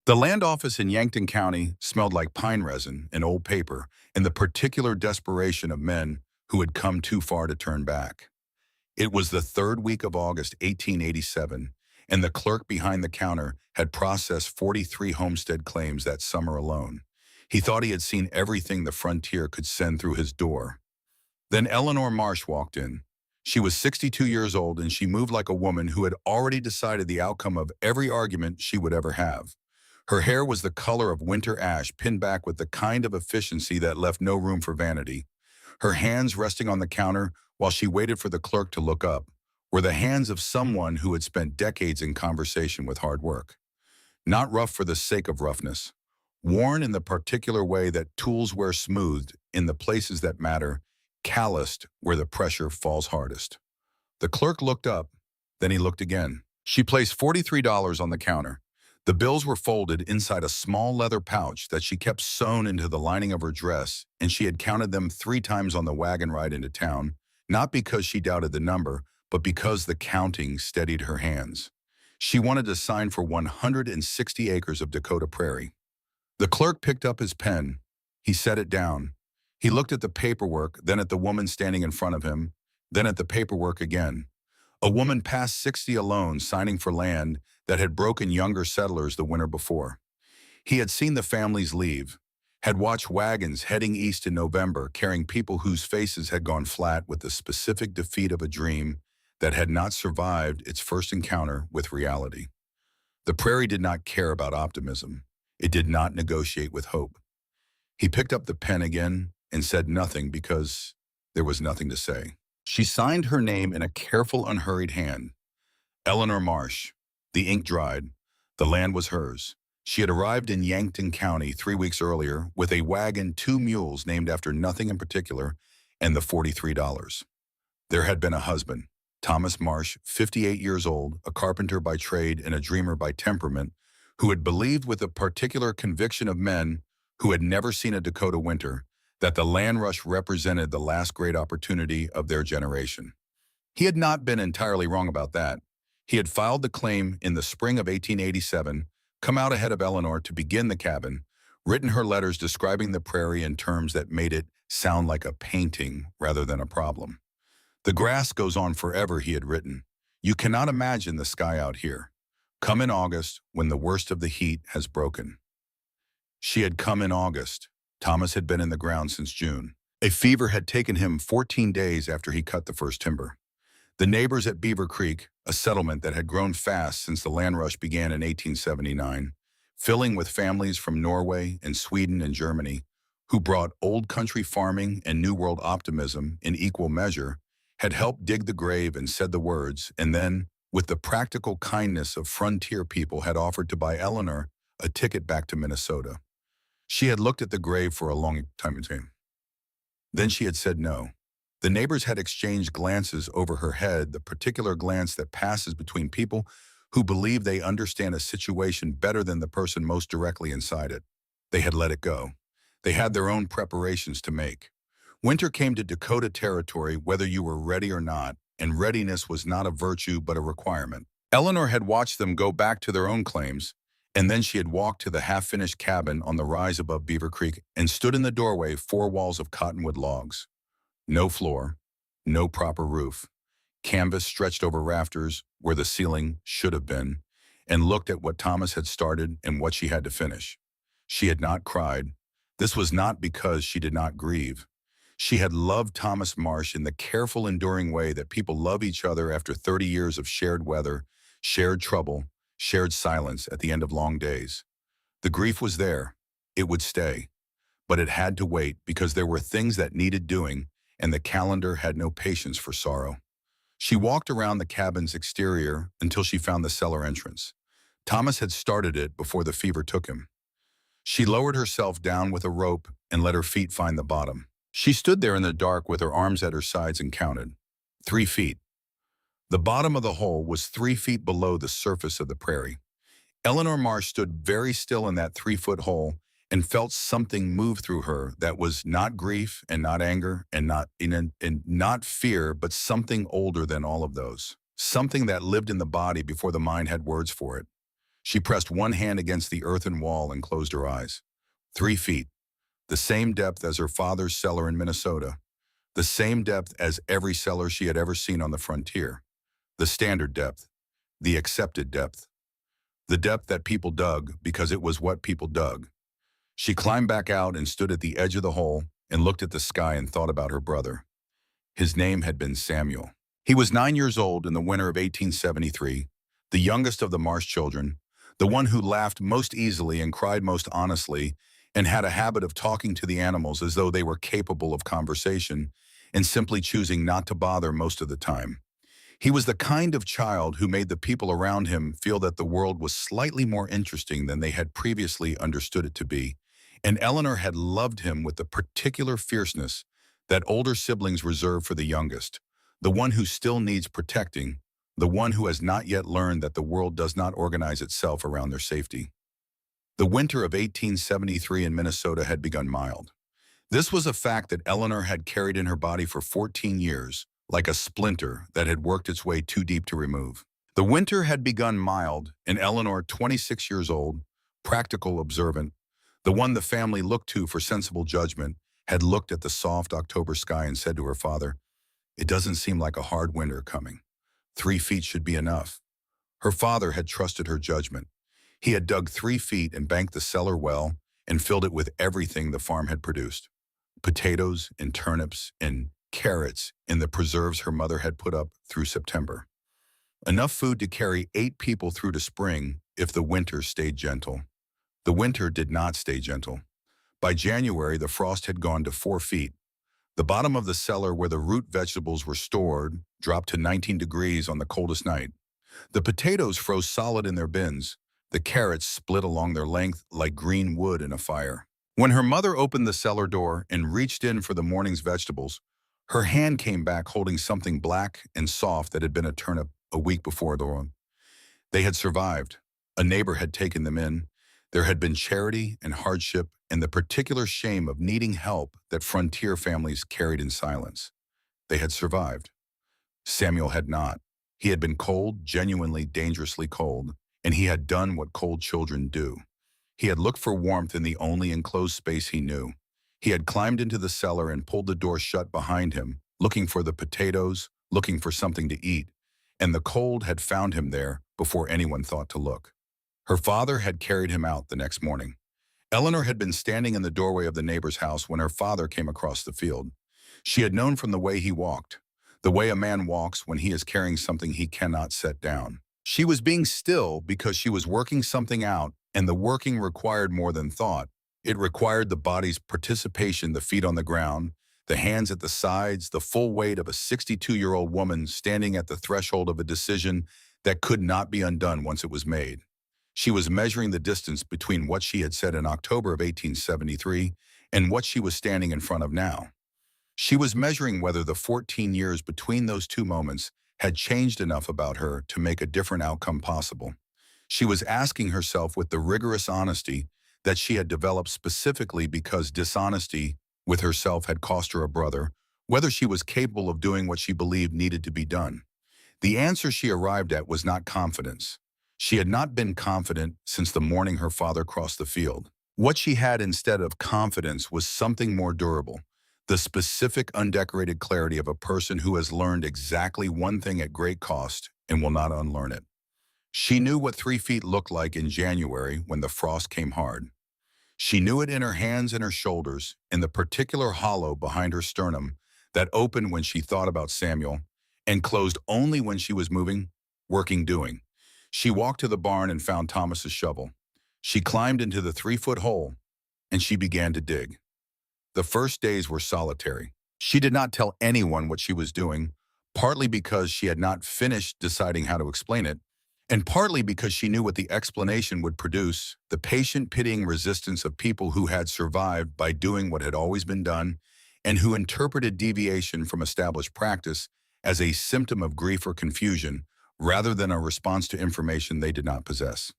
The land office in Yankton County smelled like pine resin and old paper and the particular desperation of men who had come too far to turn back. It was the third week of August 1887, and the clerk behind the counter had processed 43 homestead claims that summer alone. He thought he had seen everything the frontier could send through his door. Then Eleanor Marsh walked in. She was 62 years old, and she moved like a woman who had already decided the outcome of every argument she would ever have. Her hair was the color of winter ash, pinned back with the kind of efficiency that left no room for vanity. Her hands resting on the counter while she waited for the clerk to look up were the hands of someone who had spent decades in conversation with hard work. Not rough for the sake of roughness, worn in the particular way that tools wear smoothed in the places that matter, calloused where the pressure falls hardest. The clerk looked up, then he looked again. She placed $43 on the counter. The bills were folded inside a small leather pouch that she kept sewn into the lining of her dress, and she had counted them 3 times on the wagon ride into town, not because she doubted the number, but because the counting steadied her hands. She wanted to sign for 160 acres of Dakota prairie. The clerk picked up his pen. He set it down. He looked at the paperwork, then at the woman standing in front of him, then at the paperwork again. A woman past 60 alone signing for land that had broken younger settlers the winter before. He had seen the families leave, had watched wagons heading east in November carrying people whose faces had gone flat with the specific defeat of a dream that had not survived its first encounter with reality. The prairie did not care about optimism. It did not negotiate with hope. He picked up the pen again and said nothing because there was nothing to say. She signed her name in a careful, unhurried hand. Eleanor Marsh. The ink dried. The land was hers. She had arrived in Yankton County 3 weeks earlier with a wagon, 2 mules named after nothing in particular, and the $43. There had been a husband, Thomas Marsh, 58 years old, a carpenter by trade and a dreamer by temperament, who had believed with a particular conviction of men who had never seen a Dakota winter that the land rush represented the last great opportunity of their generation. He had not been entirely wrong about that. He had filed the claim in the spring of 1887, come out ahead of Eleanor to begin the cabin, written her letters describing the prairie in terms that made it sound like a painting rather than a problem. The grass goes on forever, he had written. You cannot imagine the sky out here. Come in August when the worst of the heat has broken. She had come in August. Thomas had been in the ground since June. A fever had taken him 14 days after he cut the first timber. The neighbors at Beaver Creek, a settlement that had grown fast since the land rush began in 1879, filling with families from Norway and Sweden and Germany, who brought old country farming and New World optimism in equal measure, had helped dig the grave and said the words, and then, with the practical kindness of frontier people, had offered to buy Eleanor a ticket back to Minnesota. She had looked at the grave for a long time. Then she had said no. The neighbors had exchanged glances over her head, the particular glance that passes between people who believe they understand a situation better than the person most directly inside it. They had let it go. They had their own preparations to make. Winter came to Dakota territory whether you were ready or not, and readiness was not a virtue but a requirement. Eleanor had watched them go back to their own claims, and then she had walked to the half-finished cabin on the rise above Beaver Creek and stood in the doorway, 4 walls of cottonwood logs. No floor, no proper roof. Canvas stretched over rafters where the ceiling should have been, and looked at what Thomas had started and what she had to finish. She had not cried. This was not because she did not grieve. She had loved Thomas Marsh in the careful, enduring way that people love each other after 30 years of shared weather, shared trouble, shared silence at the end of long days. The grief was there. It would stay. But it had to wait because there were things that needed doing, and the calendar had no patience for sorrow. She walked around the cabin's exterior until she found the cellar entrance. Thomas had started it before the fever took him. She lowered herself down with a rope and let her feet find the bottom. She stood there in the dark with her arms at her sides and counted. 3 feet. The bottom of the hole was 3 feet below the surface of the prairie. Eleanor Marsh stood very still in that 3-foot hole and felt something move through her that was not grief and not anger and not fear, but something older than all of those. Something that lived in the body before the mind had words for it. She pressed one hand against the earthen wall and closed her eyes. 3 feet, the same depth as her father's cellar in Minnesota, the same depth as every cellar she had ever seen on the frontier, the standard depth, the accepted depth, the depth that people dug because it was what people dug. She climbed back out and stood at the edge of the hole and looked at the sky and thought about her brother. His name had been Samuel. He was 9 years old in the winter of 1873, the youngest of the Marsh children, the one who laughed most easily and cried most honestly, and had a habit of talking to the animals as though they were capable of conversation, and simply choosing not to bother most of the time. He was the kind of child who made the people around him feel that the world was slightly more interesting than they had previously understood it to be, and Eleanor had loved him with the particular fierceness that older siblings reserve for the youngest, the one who still needs protecting, the one who has not yet learned that the world does not organize itself around their safety. The winter of 1873 in Minnesota had begun mild. This was a fact that Eleanor had carried in her body for 14 years, like a splinter that had worked its way too deep to remove. The winter had begun mild, and Eleanor, 26 years old, practical, observant, the one the family looked to for sensible judgment, had looked at the soft October sky and said to her father, "It doesn't seem like a hard winter coming. 3 feet should be enough." Her father had trusted her judgment. He had dug 3 feet and banked the cellar well and filled it with everything the farm had produced. Potatoes and turnips and carrots and the preserves her mother had put up through September. Enough food to carry 8 people through to spring if the winter stayed gentle. The winter did not stay gentle. By January, the frost had gone to 4 feet. The bottom of the cellar where the root vegetables were stored dropped to 19 degrees on the coldest night. The potatoes froze solid in their bins. The carrots split along their length like green wood in a fire. When her mother opened the cellar door and reached in for the morning's vegetables, her hand came back holding something black and soft that had been a turnip a week before. They had survived. A neighbor had taken them in. There had been charity and hardship and the particular shame of needing help that frontier families carried in silence. They had survived. Samuel had not. He had been cold, genuinely dangerously cold, and he had done what cold children do. He had looked for warmth in the only enclosed space he knew. He had climbed into the cellar and pulled the door shut behind him, looking for the potatoes, looking for something to eat, and the cold had found him there before anyone thought to look. Her father had carried him out the next morning. Eleanor had been standing in the doorway of the neighbor's house when her father came across the field. She had known from the way he walked, the way a man walks when he is carrying something he cannot set down. She was being still because she was working something out, and the working required more than thought. It required the body's participation, the feet on the ground, the hands at the sides, the full weight of a 62-year-old woman standing at the threshold of a decision that could not be undone once it was made. She was measuring the distance between what she had said in October of 1873 and what she was standing in front of now. She was measuring whether the 14 years between those two moments had changed enough about her to make a different outcome possible. She was asking herself with the rigorous honesty that she had developed specifically because dishonesty with herself had cost her a brother, whether she was capable of doing what she believed needed to be done. The answer she arrived at was not confidence. She had not been confident since the morning her father crossed the field. What she had instead of confidence was something more durable, the specific, undecorated clarity of a person who has learned exactly one thing at great cost and will not unlearn it. She knew what 3 feet looked like in January when the frost came hard. She knew it in her hands and her shoulders, in the particular hollow behind her sternum that opened when she thought about Samuel and closed only when she was moving, working, doing. She walked to the barn and found Thomas's shovel. She climbed into the 3-foot hole, and she began to dig. The first days were solitary. She did not tell anyone what she was doing, partly because she had not finished deciding how to explain it, and partly because she knew what the explanation would produce, the patient, pitying resistance of people who had survived by doing what had always been done, and who interpreted deviation from established practice as a symptom of grief or confusion, rather than a response to information they did not possess.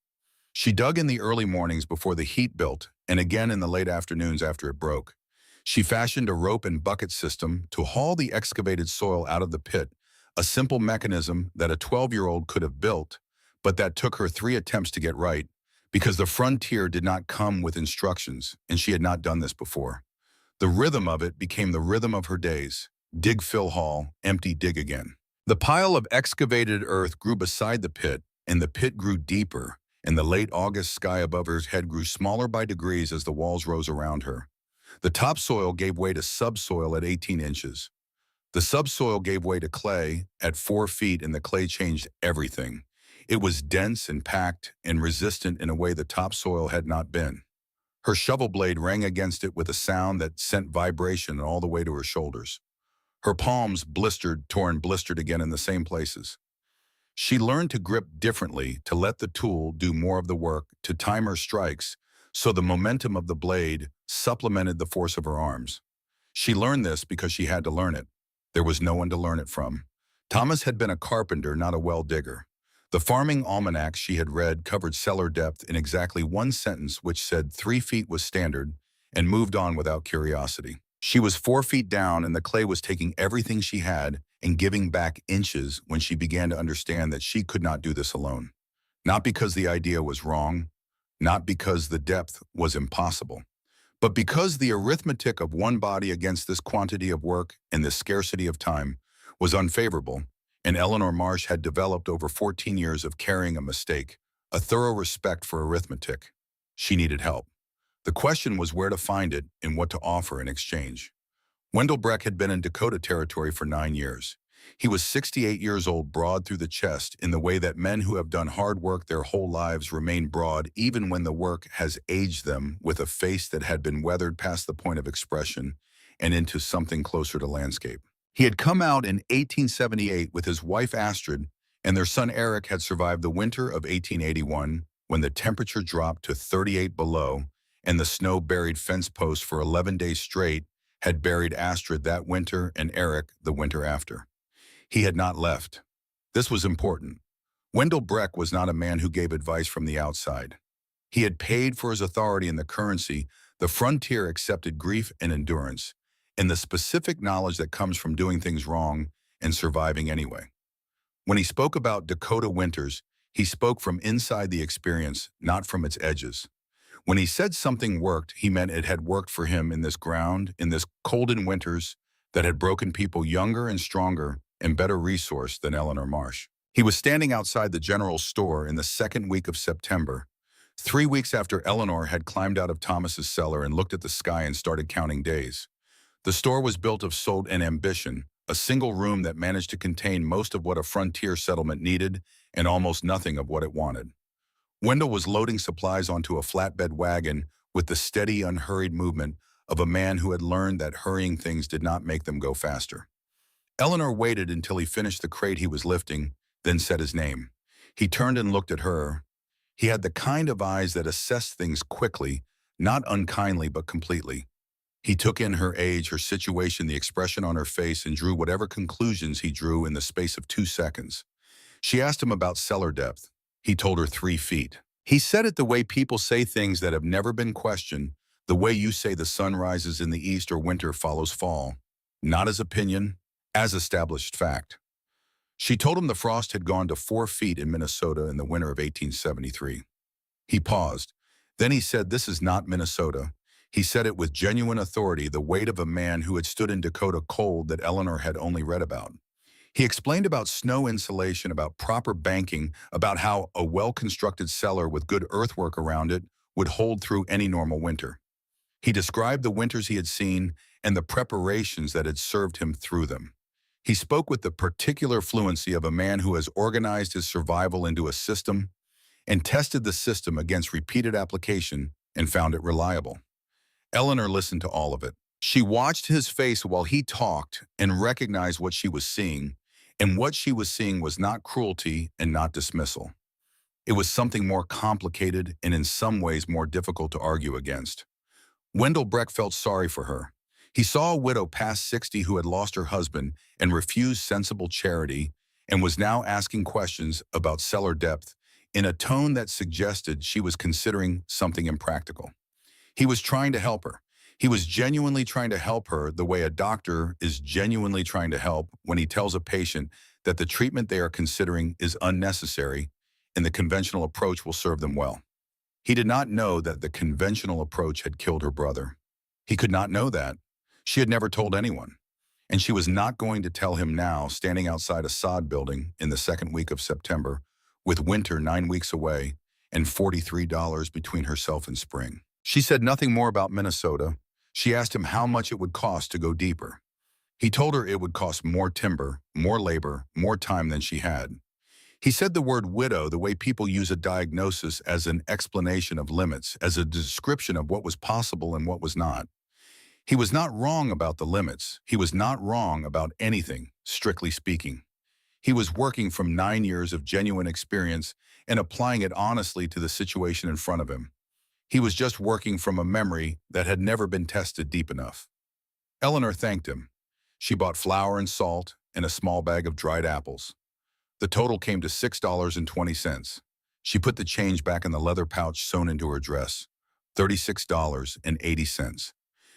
She dug in the early mornings before the heat built, and again in the late afternoons after it broke. She fashioned a rope and bucket system to haul the excavated soil out of the pit, a simple mechanism that a 12-year-old could have built, but that took her 3 attempts to get right because the frontier did not come with instructions, and she had not done this before. The rhythm of it became the rhythm of her days. Dig, fill, haul, empty, dig again. The pile of excavated earth grew beside the pit, and the pit grew deeper, and the late August sky above her head grew smaller by degrees as the walls rose around her. The topsoil gave way to subsoil at 18 inches. The subsoil gave way to clay at 4 feet, and the clay changed everything. It was dense and packed and resistant in a way the topsoil had not been. Her shovel blade rang against it with a sound that sent vibration all the way to her shoulders. Her palms blistered, tore, and blistered again in the same places. She learned to grip differently, to let the tool do more of the work, to time her strikes, so the momentum of the blade supplemented the force of her arms. She learned this because she had to learn it. There was no one to learn it from. Thomas had been a carpenter, not a well digger. The farming almanac she had read covered cellar depth in exactly one sentence, which said 3 feet was standard, and moved on without curiosity. She was 4 feet down, and the clay was taking everything she had and giving back inches when she began to understand that she could not do this alone. Not because the idea was wrong, not because the depth was impossible, but because the arithmetic of one body against this quantity of work and this scarcity of time was unfavorable, and Eleanor Marsh had developed over 14 years of carrying a mistake, a thorough respect for arithmetic. She needed help. The question was where to find it and what to offer in exchange. Wendell Breck had been in Dakota Territory for 9 years. He was 68 years old, broad through the chest, in the way that men who have done hard work their whole lives remain broad even when the work has aged them, with a face that had been weathered past the point of expression and into something closer to landscape. He had come out in 1878 with his wife Astrid, and their son Eric had survived the winter of 1881 when the temperature dropped to 38 below and the snow buried fence posts for 11 days straight had buried Astrid that winter and Eric the winter after. He had not left. This was important. Wendell Breck was not a man who gave advice from the outside. He had paid for his authority in the currency. The frontier accepted grief and endurance, and the specific knowledge that comes from doing things wrong and surviving anyway. When he spoke about Dakota winters, he spoke from inside the experience, not from its edges. When he said something worked, he meant it had worked for him in this ground, in this colden winters that had broken people younger and stronger and better resourced than Eleanor Marsh. He was standing outside the general store in the second week of September, 3 weeks after Eleanor had climbed out of Thomas's cellar and looked at the sky and started counting days. The store was built of soul and ambition, a single room that managed to contain most of what a frontier settlement needed and almost nothing of what it wanted. Wendell was loading supplies onto a flatbed wagon with the steady, unhurried movement of a man who had learned that hurrying things did not make them go faster. Eleanor waited until he finished the crate he was lifting, then said his name. He turned and looked at her. He had the kind of eyes that assessed things quickly, not unkindly but completely. He took in her age, her situation, the expression on her face, and drew whatever conclusions he drew in the space of 2 seconds. She asked him about cellar depth. He told her 3 feet. He said it the way people say things that have never been questioned, the way you say the sun rises in the east or winter follows fall. Not as opinion, as established fact. She told him the frost had gone to 4 feet in Minnesota in the winter of 1873. He paused. Then he said, "This is not Minnesota." He said it with genuine authority, the weight of a man who had stood in Dakota cold that Eleanor had only read about. He explained about snow insulation, about proper banking, about how a well-constructed cellar with good earthwork around it would hold through any normal winter. He described the winters he had seen and the preparations that had served him through them. He spoke with the particular fluency of a man who has organized his survival into a system and tested the system against repeated application and found it reliable. Eleanor listened to all of it. She watched his face while he talked and recognized what she was seeing, and what she was seeing was not cruelty and not dismissal. It was something more complicated and in some ways more difficult to argue against. Wendell Breck felt sorry for her. He saw a widow past 60 who had lost her husband and refused sensible charity and was now asking questions about cellar depth in a tone that suggested she was considering something impractical. He was trying to help her. He was genuinely trying to help her the way a doctor is genuinely trying to help when he tells a patient that the treatment they are considering is unnecessary and the conventional approach will serve them well. He did not know that the conventional approach had killed her brother. He could not know that. She had never told anyone. And she was not going to tell him now, standing outside a sod building in the second week of September, with winter 9 weeks away and $43 between herself and spring. She said nothing more about Minnesota. She asked him how much it would cost to go deeper. He told her it would cost more timber, more labor, more time than she had. He said the word widow the way people use a diagnosis as an explanation of limits, as a description of what was possible and what was not. He was not wrong about the limits. He was not wrong about anything, strictly speaking. He was working from 9 years of genuine experience and applying it honestly to the situation in front of him. He was just working from a memory that had never been tested deep enough. Eleanor thanked him. She bought flour and salt and a small bag of dried apples. The total came to $6.20. She put the change back in the leather pouch sewn into her dress. $36.80.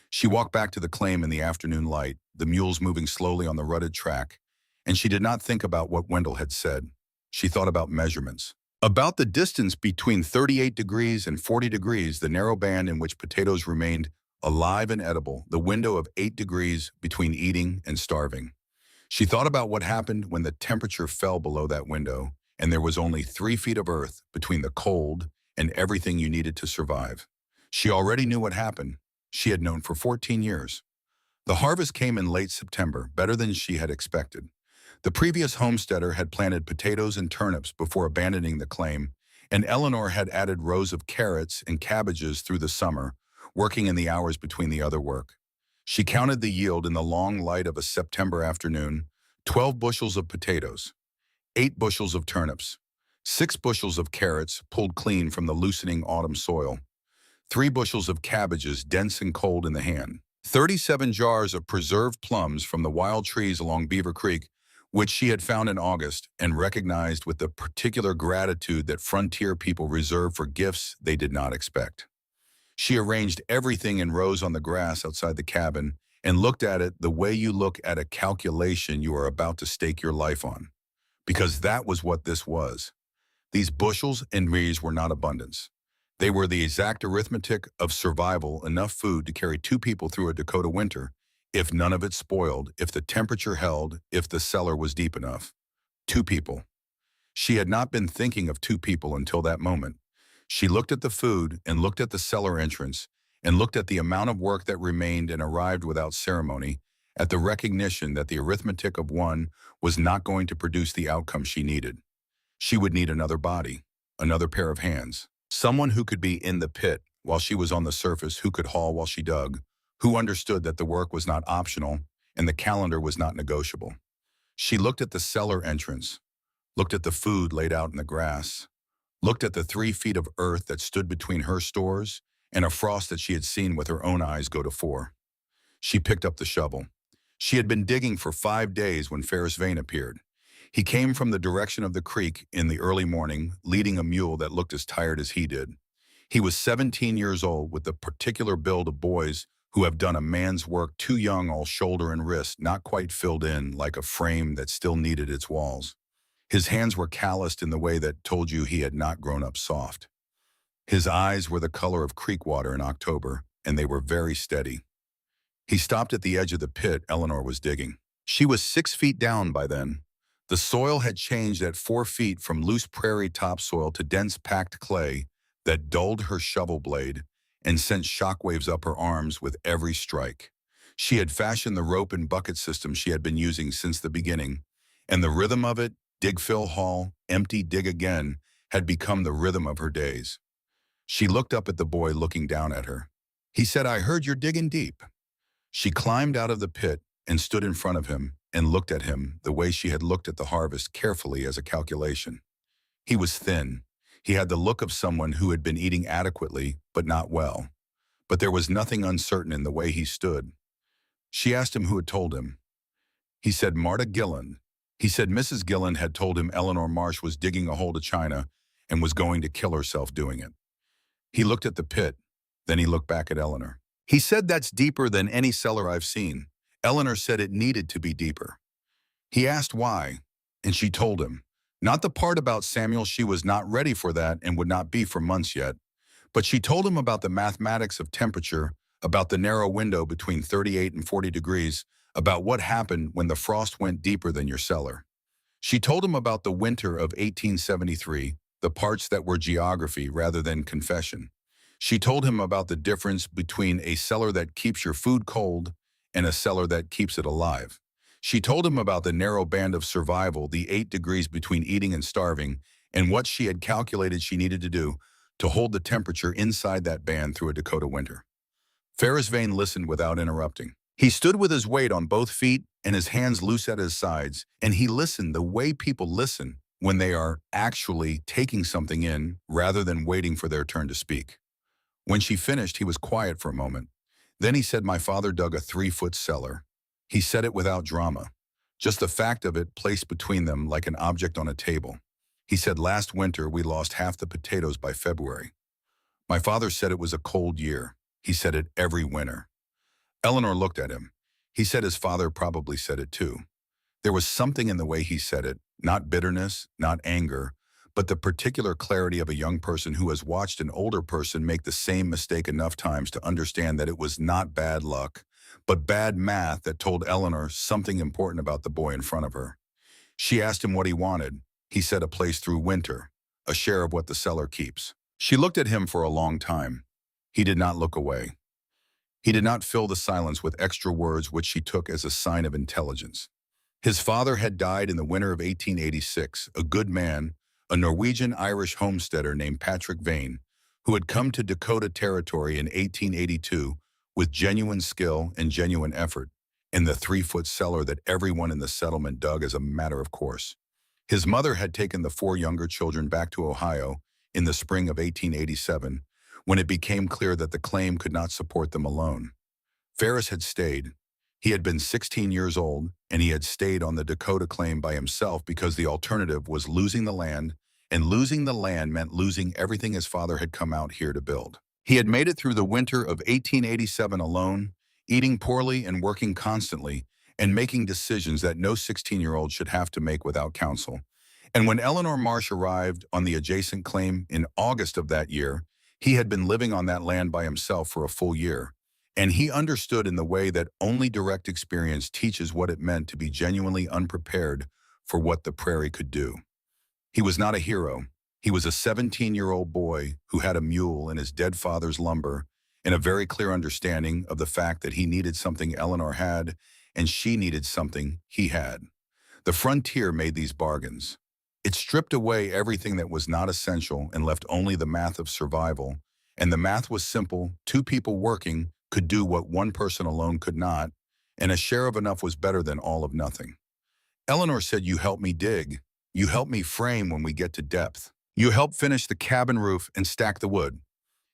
She walked back to the claim in the afternoon light, the mules moving slowly on the rutted track, and she did not think about what Wendell had said. She thought about measurements. About the distance between 38 degrees and 40 degrees, the narrow band in which potatoes remained alive and edible, the window of 8 degrees between eating and starving. She thought about what happened when the temperature fell below that window, and there was only 3 feet of earth between the cold and everything you needed to survive. She already knew what happened. She had known for 14 years. The harvest came in late September, better than she had expected. The previous homesteader had planted potatoes and turnips before abandoning the claim, and Eleanor had added rows of carrots and cabbages through the summer, working in the hours between the other work. She counted the yield in the long light of a September afternoon: 12 bushels of potatoes, 8 bushels of turnips, 6 bushels of carrots pulled clean from the loosening autumn soil, 3 bushels of cabbages dense and cold in the hand, 37 jars of preserved plums from the wild trees along Beaver Creek, which she had found in August and recognized with the particular gratitude that frontier people reserve for gifts they did not expect. She arranged everything in rows on the grass outside the cabin and looked at it the way you look at a calculation you are about to stake your life on. Because that was what this was. These bushels and rees were not abundance. They were the exact arithmetic of survival, enough food to carry 2 people through a Dakota winter, if none of it spoiled, if the temperature held, if the cellar was deep enough. 2 people. She had not been thinking of 2 people until that moment. She looked at the food and looked at the cellar entrance and looked at the amount of work that remained and arrived without ceremony, at the recognition that the arithmetic of one was not going to produce the outcome she needed. She would need another body, another pair of hands, someone who could be in the pit while she was on the surface, who could haul while she dug, who understood that the work was not optional and the calendar was not negotiable. She looked at the cellar entrance, looked at the food laid out in the grass, looked at the 3 feet of earth that stood between her stores and a frost that she had seen with her own eyes go to 4. She picked up the shovel. She had been digging for 5 days when Ferris Vane appeared. He came from the direction of the creek in the early morning, leading a mule that looked as tired as he did. He was 17 years old, with the particular build of boys who have done a man's work too young, all shoulder and wrist, not quite filled in, like a frame that still needed its walls. His hands were calloused in the way that told you he had not grown up soft. His eyes were the color of creek water in October, and they were very steady. He stopped at the edge of the pit Eleanor was digging. She was 6 feet down by then. The soil had changed at 4 feet from loose prairie topsoil to dense packed clay that dulled her shovel blade and sent shockwaves up her arms with every strike. She had fashioned the rope and bucket system she had been using since the beginning, and the rhythm of it, dig, fill, haul, empty, dig again, had become the rhythm of her days. She looked up at the boy looking down at her. He said, "I heard you're digging deep." She climbed out of the pit and stood in front of him and looked at him the way she had looked at the harvest, carefully as a calculation. He was thin. He had the look of someone who had been eating adequately, but not well. But there was nothing uncertain in the way he stood. She asked him who had told him. He said Marta Gilland. He said Mrs. Gilland had told him Eleanor Marsh was digging a hole to China and was going to kill herself doing it. He looked at the pit, then he looked back at Eleanor. He said, "That's deeper than any cellar I've seen." Eleanor said it needed to be deeper. He asked why, and she told him, Not the part about Samuel. She was not ready for that and would not be for months yet. But she told him about the mathematics of temperature, about the narrow window between 38 and 40 degrees, about what happened when the frost went deeper than your cellar. She told him about the winter of 1873, the parts that were geography rather than confession. She told him about the difference between a cellar that keeps your food cold and a cellar that keeps it alive. She told him about the narrow band of survival, the 8 degrees between eating and starving, and what she had calculated she needed to do to hold the temperature inside that band through a Dakota winter. Ferris Vane listened without interrupting. He stood with his weight on both feet and his hands loose at his sides, and he listened the way people listen when they are actually taking something in rather than waiting for their turn to speak. When she finished, he was quiet for a moment. Then he said, "My father dug a 3-foot cellar." He said it without drama, just the fact of it placed between them like an object on a table. He said, "Last winter, we lost half the potatoes by February." My father said it was a cold year. He said it every winter. Eleanor looked at him. He said his father probably said it too. There was something in the way he said it, not bitterness, not anger, but the particular clarity of a young person who has watched an older person make the same mistake enough times to understand that it was not bad luck, but bad math that told Eleanor something important about the boy in front of her. She asked him what he wanted. He said a place through winter, a share of what the cellar keeps. She looked at him for a long time. He did not look away. He did not fill the silence with extra words which she took as a sign of intelligence. His father had died in the winter of 1886, a good man, a Norwegian-Irish homesteader named Patrick Vane, who had come to Dakota Territory in 1882 with genuine skill and genuine effort in the 3-foot cellar that everyone in the settlement dug as a matter of course. His mother had taken the 4 younger children back to Ohio in the spring of 1887, when it became clear that the claim could not support them alone. Ferris had stayed. He had been 16 years old, and he had stayed on the Dakota claim by himself because the alternative was losing the land, and losing the land meant losing everything his father had come out here to build. He had made it through the winter of 1887 alone, eating poorly and working constantly, and making decisions that no 16-year-old should have to make without counsel. And when Eleanor Marsh arrived on the adjacent claim in August of that year, he had been living on that land by himself for a full year, and he understood in the way that only direct experience teaches what it meant to be genuinely unprepared for what the prairie could do. He was not a hero. He was a 17-year-old boy who had a mule and his dead father's lumber and a very clear understanding of the fact that he needed something Eleanor had and she needed something he had. The frontier made these bargains. It stripped away everything that was not essential and left only the math of survival. And the math was simple. 2 people working could do what 1 person alone could not, and a share of enough was better than all of nothing. Eleanor said, "You help me dig. You help me frame when we get to depth. You help finish the cabin roof and stack the wood."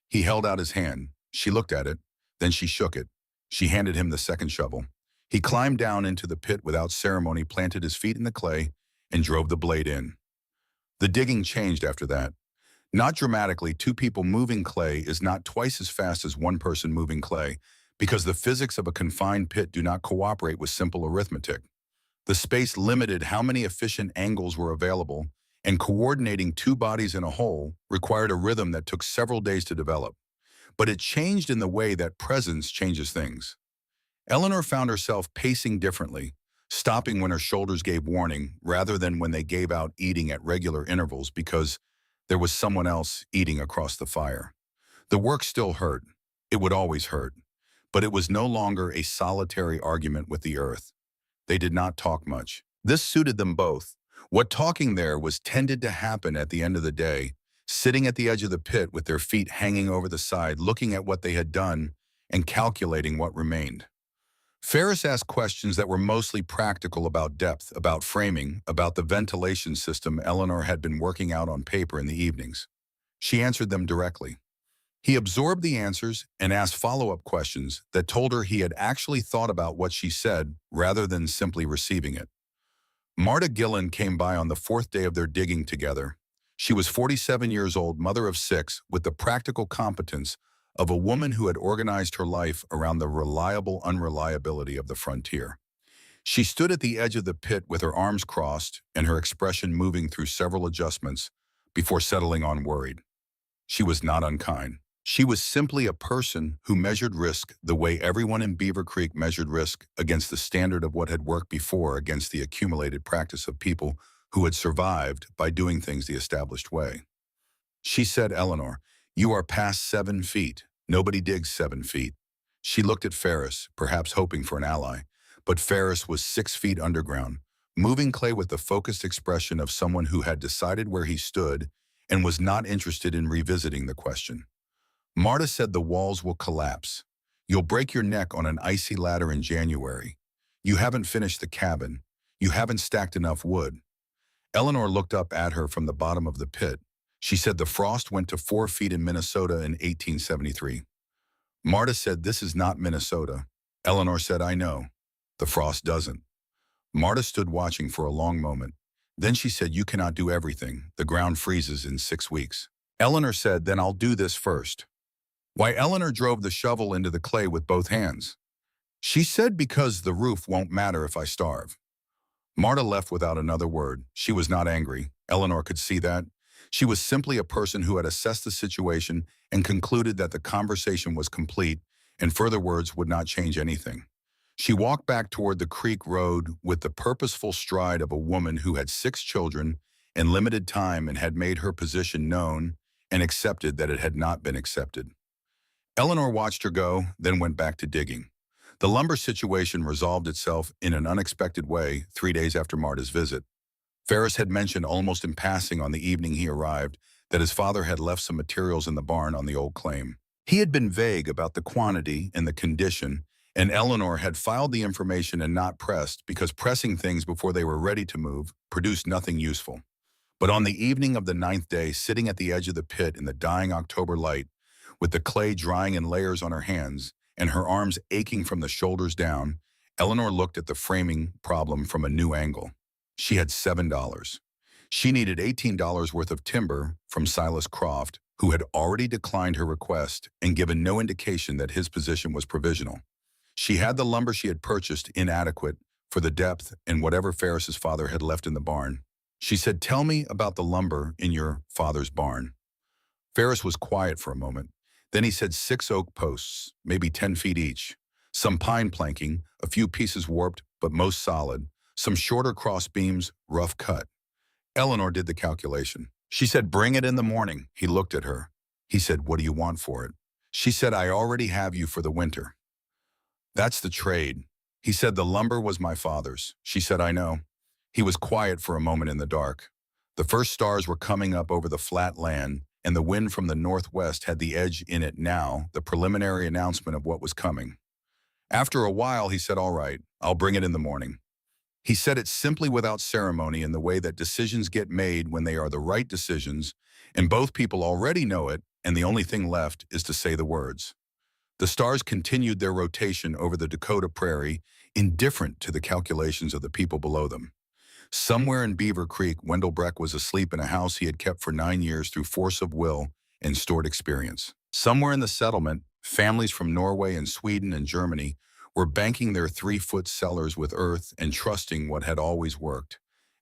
He held out his hand. She looked at it. Then she shook it. She handed him the second shovel. He climbed down into the pit without ceremony, planted his feet in the clay, and drove the blade in. The digging changed after that. Not dramatically. 2 people moving clay is not twice as fast as 1 person moving clay because the physics of a confined pit do not cooperate with simple arithmetic. The space limited how many efficient angles were available, and coordinating 2 bodies in a hole required a rhythm that took several days to develop. But it changed in the way that presence changes things. Eleanor found herself pacing differently, stopping when her shoulders gave warning rather than when they gave out, eating at regular intervals because there was someone else eating across the fire. The work still hurt. It would always hurt. But it was no longer a solitary argument with the earth. They did not talk much. This suited them both. What talking there was tended to happen at the end of the day, sitting at the edge of the pit with their feet hanging over the side, looking at what they had done and calculating what remained. Ferris asked questions that were mostly practical about depth, about framing, about the ventilation system Eleanor had been working out on paper in the evenings. She answered them directly. He absorbed the answers and asked follow-up questions that told her he had actually thought about what she said rather than simply receiving it. Marta Gillen came by on the 4th day of their digging together. She was 47 years old, mother of 6, with the practical competence of a woman who had organized her life around the reliable unreliability of the frontier. She stood at the edge of the pit with her arms crossed and her expression moving through several adjustments before settling on worried. She was not unkind. She was simply a person who measured risk the way everyone in Beaver Creek measured risk against the standard of what had worked before against the accumulated practice of people who had survived by doing things the established way. She said, Eleanor, you are past 7 feet. Nobody digs 7 feet. She looked at Ferris, perhaps hoping for an ally, but Ferris was 6 feet underground, moving clay with the focused expression of someone who had decided where he stood and was not interested in revisiting the question. Marta said the walls will collapse. You'll break your neck on an icy ladder in January. You haven't finished the cabin. You haven't stacked enough wood. Eleanor looked up at her from the bottom of the pit. She said the frost went to 4 feet in Minnesota in 1873. Marta said, this is not Minnesota. Eleanor said, I know. The frost doesn't. Marta stood watching for a long moment. Then she said, you cannot do everything. The ground freezes in 6 weeks. Eleanor said, then I'll do this first. Why, Eleanor drove the shovel into the clay with both hands. She said, because the roof won't matter if I starve. Marta left without another word. She was not angry. Eleanor could see that. She was simply a person who had assessed the situation and concluded that the conversation was complete and further words would not change anything. She walked back toward the creek road with the purposeful stride of a woman who had 6 children and limited time and had made her position known and accepted that it had not been accepted. Eleanor watched her go, then went back to digging. The lumber situation resolved itself in an unexpected way 3 days after Marta's visit. Ferris had mentioned almost in passing on the evening he arrived that his father had left some materials in the barn on the old claim. He had been vague about the quantity and the condition, and Eleanor had filed the information and not pressed because pressing things before they were ready to move produced nothing useful. But on the evening of the 9th day, sitting at the edge of the pit in the dying October light, with the clay drying in layers on her hands and her arms aching from the shoulders down, Eleanor looked at the framing problem from a new angle. She had $7. She needed $18 worth of timber from Silas Croft, who had already declined her request and given no indication that his position was provisional. She had the lumber she had purchased inadequate for the depth and whatever Ferris's father had left in the barn. She said, tell me about the lumber in your father's barn. Ferris was quiet for a moment. Then he said 6 oak posts, maybe 10 feet each, some pine planking, a few pieces warped but most solid, some shorter cross beams, rough cut. Eleanor did the calculation. She said, bring it in the morning. He looked at her. He said, what do you want for it? She said, I already have you for the winter. That's the trade. He said, the lumber was my father's. She said, I know. He was quiet for a moment in the dark. The first stars were coming up over the flat land, and the wind from the northwest had the edge in it now, the preliminary announcement of what was coming. After a while, he said, all right, I'll bring it in the morning. He said it simply without ceremony in the way that decisions get made when they are the right decisions, and both people already know it, and the only thing left is to say the words. The stars continued their rotation over the Dakota prairie, indifferent to the calculations of the people below them. Somewhere in Beaver Creek, Wendell Breck was asleep in a house he had kept for 9 years through force of will and stored experience. Somewhere in the settlement, families from Norway and Sweden and Germany were banking their 3-foot cellars with earth and trusting what had always worked.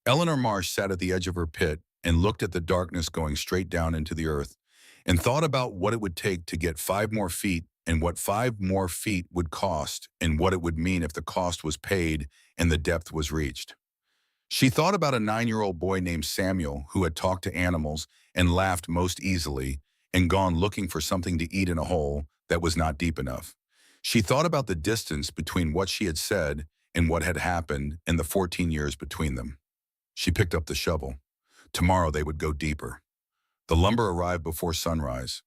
Eleanor Marsh sat at the edge of her pit and looked at the darkness going straight down into the earth and thought about what it would take to get 5 more feet and what 5 more feet would cost and what it would mean if the cost was paid and the depth was reached. She thought about a 9-year-old boy named Samuel who had talked to animals and laughed most easily and gone looking for something to eat in a hole that was not deep enough. She thought about the distance between what she had said and what had happened and the 14 years between them. She picked up the shovel. Tomorrow they would go deeper. The lumber arrived before sunrise.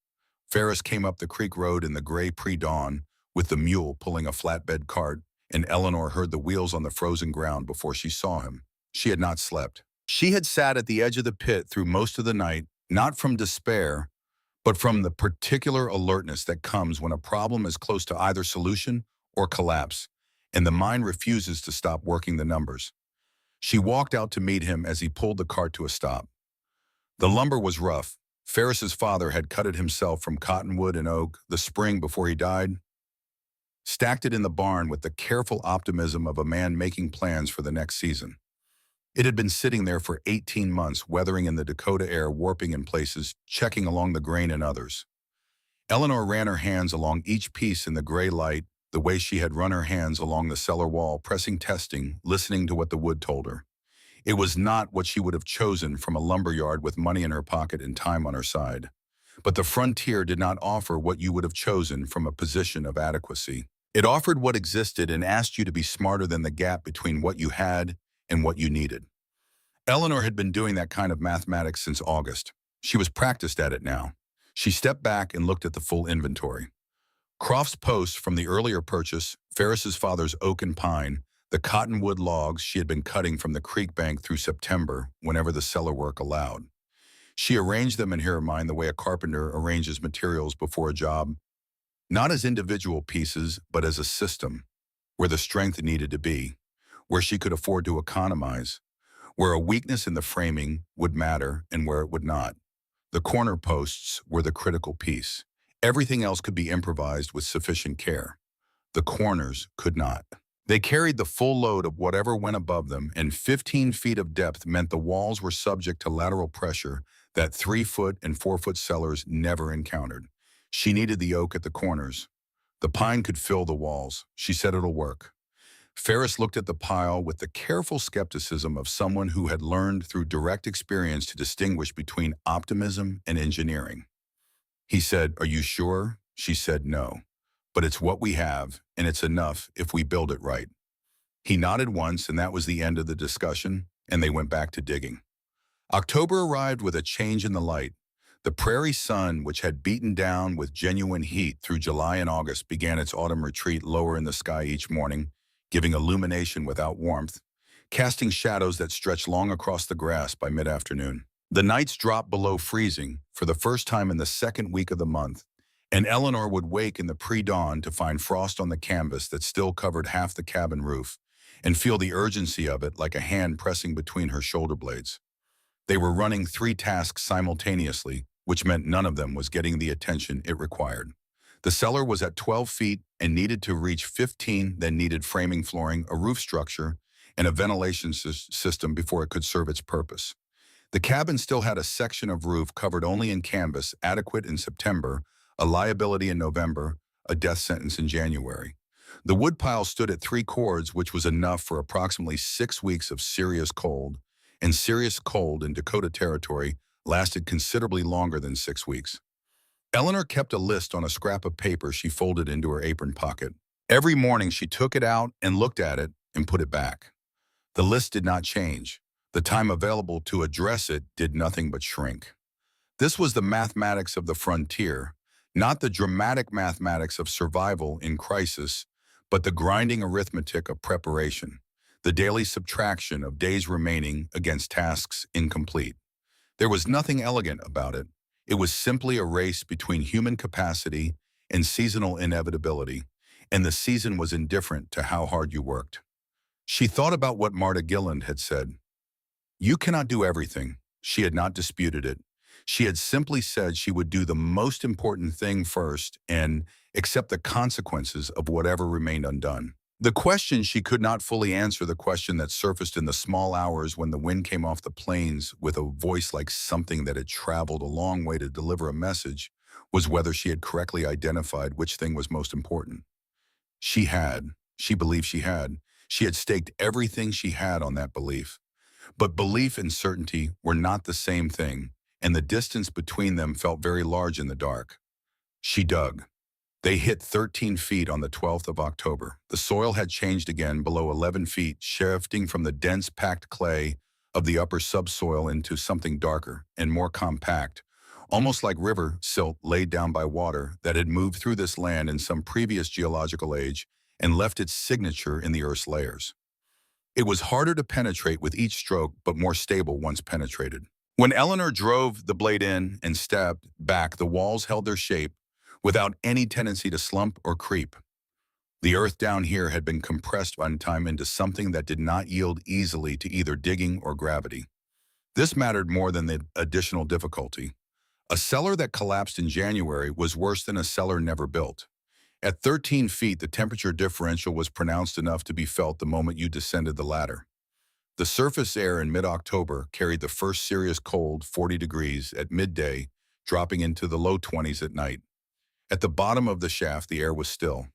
Ferris came up the creek road in the gray pre-dawn with the mule pulling a flatbed cart, and Eleanor heard the wheels on the frozen ground before she saw him. She had not slept. She had sat at the edge of the pit through most of the night, not from despair, but from the particular alertness that comes when a problem is close to either solution or collapse, and the mind refuses to stop working the numbers. She walked out to meet him as he pulled the cart to a stop. The lumber was rough. Ferris's father had cut it himself from cottonwood and oak the spring before he died. stacked it in the barn with the careful optimism of a man making plans for the next season. It had been sitting there for 18 months, weathering in the Dakota air, warping in places, checking along the grain in others. Eleanor ran her hands along each piece in the gray light, the way she had run her hands along the cellar wall, pressing, testing, listening to what the wood told her. It was not what she would have chosen from a lumberyard with money in her pocket and time on her side. But the frontier did not offer what you would have chosen from a position of adequacy. It offered what existed and asked you to be smarter than the gap between what you had and what you needed. Eleanor had been doing that kind of mathematics since August. She was practiced at it now. She stepped back and looked at the full inventory. Croft's posts from the earlier purchase, Ferris's father's oak and pine, the cottonwood logs she had been cutting from the creek bank through September whenever the cellar work allowed. She arranged them in her mind the way a carpenter arranges materials before a job, not as individual pieces, but as a system, where the strength needed to be, where she could afford to economize, where a weakness in the framing would matter and where it would not. The corner posts were the critical piece. Everything else could be improvised with sufficient care. The corners could not. They carried the full load of whatever went above them, and 15 feet of depth meant the walls were subject to lateral pressure that 3-foot and 4-foot cellars never encountered. She needed the oak at the corners. The pine could fill the walls. She said it'll work. Ferris looked at the pile with the careful skepticism of someone who had learned through direct experience to distinguish between optimism and engineering. He said, "Are you sure?" She said, "No. But it's what we have, and it's enough if we build it right." He nodded once, and that was the end of the discussion, and they went back to digging. October arrived with a change in the light. The prairie sun, which had beaten down with genuine heat through July and August, began its autumn retreat lower in the sky each morning, giving illumination without warmth, casting shadows that stretched long across the grass by mid-afternoon. The nights dropped below freezing for the first time in the second week of the month, and Eleanor would wake in the pre-dawn to find frost on the canvas that still covered half the cabin roof and feel the urgency of it like a hand pressing between her shoulder blades. They were running 3 tasks simultaneously, which meant none of them was getting the attention it required. The cellar was at 12 feet and needed to reach 15, then needed framing flooring, a roof structure, and a ventilation system before it could serve its purpose. The cabin still had a section of roof covered only in canvas, adequate in September, a liability in November, a death sentence in January. The woodpile stood at 3 cords, which was enough for approximately 6 weeks of serious cold, and serious cold in Dakota territory lasted considerably longer than 6 weeks. Eleanor kept a list on a scrap of paper she folded into her apron pocket. Every morning she took it out and looked at it and put it back. The list did not change. The time available to address it did nothing but shrink. This was the mathematics of the frontier, not the dramatic mathematics of survival in crisis, but the grinding arithmetic of preparation, the daily subtraction of days remaining against tasks incomplete. There was nothing elegant about it. It was simply a race between human capacity and seasonal inevitability, and the season was indifferent to how hard you worked. She thought about what Marta Gilland had said. You cannot do everything. She had not disputed it. She had simply said she would do the most important thing first and accept the consequences of whatever remained undone. The question she could not fully answer, the question that surfaced in the small hours when the wind came off the plains with a voice like something that had traveled a long way to deliver a message, was whether she had correctly identified which thing was most important. She believed she had. She had staked everything she had on that belief. But belief and certainty were not the same thing, and the distance between them felt very large in the dark. She dug. They hit 13 feet on the 12th of October. The soil had changed again below 11 feet, shifting from the dense packed clay of the upper subsoil into something darker and more compact, almost like river silt laid down by water that had moved through this land in some previous geological age and left its signature in the earth's layers. It was harder to penetrate with each stroke, but more stable once penetrated. When Eleanor drove the blade in and stepped back, the walls held their shape without any tendency to slump or creep. The earth down here had been compressed one time into something that did not yield easily to either digging or gravity. This mattered more than the additional difficulty. A cellar that collapsed in January was worse than a cellar never built. At 13 feet, the temperature differential was pronounced enough to be felt the moment you descended the ladder. The surface air in mid-October carried the first serious cold, 40 degrees, at midday, dropping into the low 20s at night. At the bottom of the shaft, the air was still.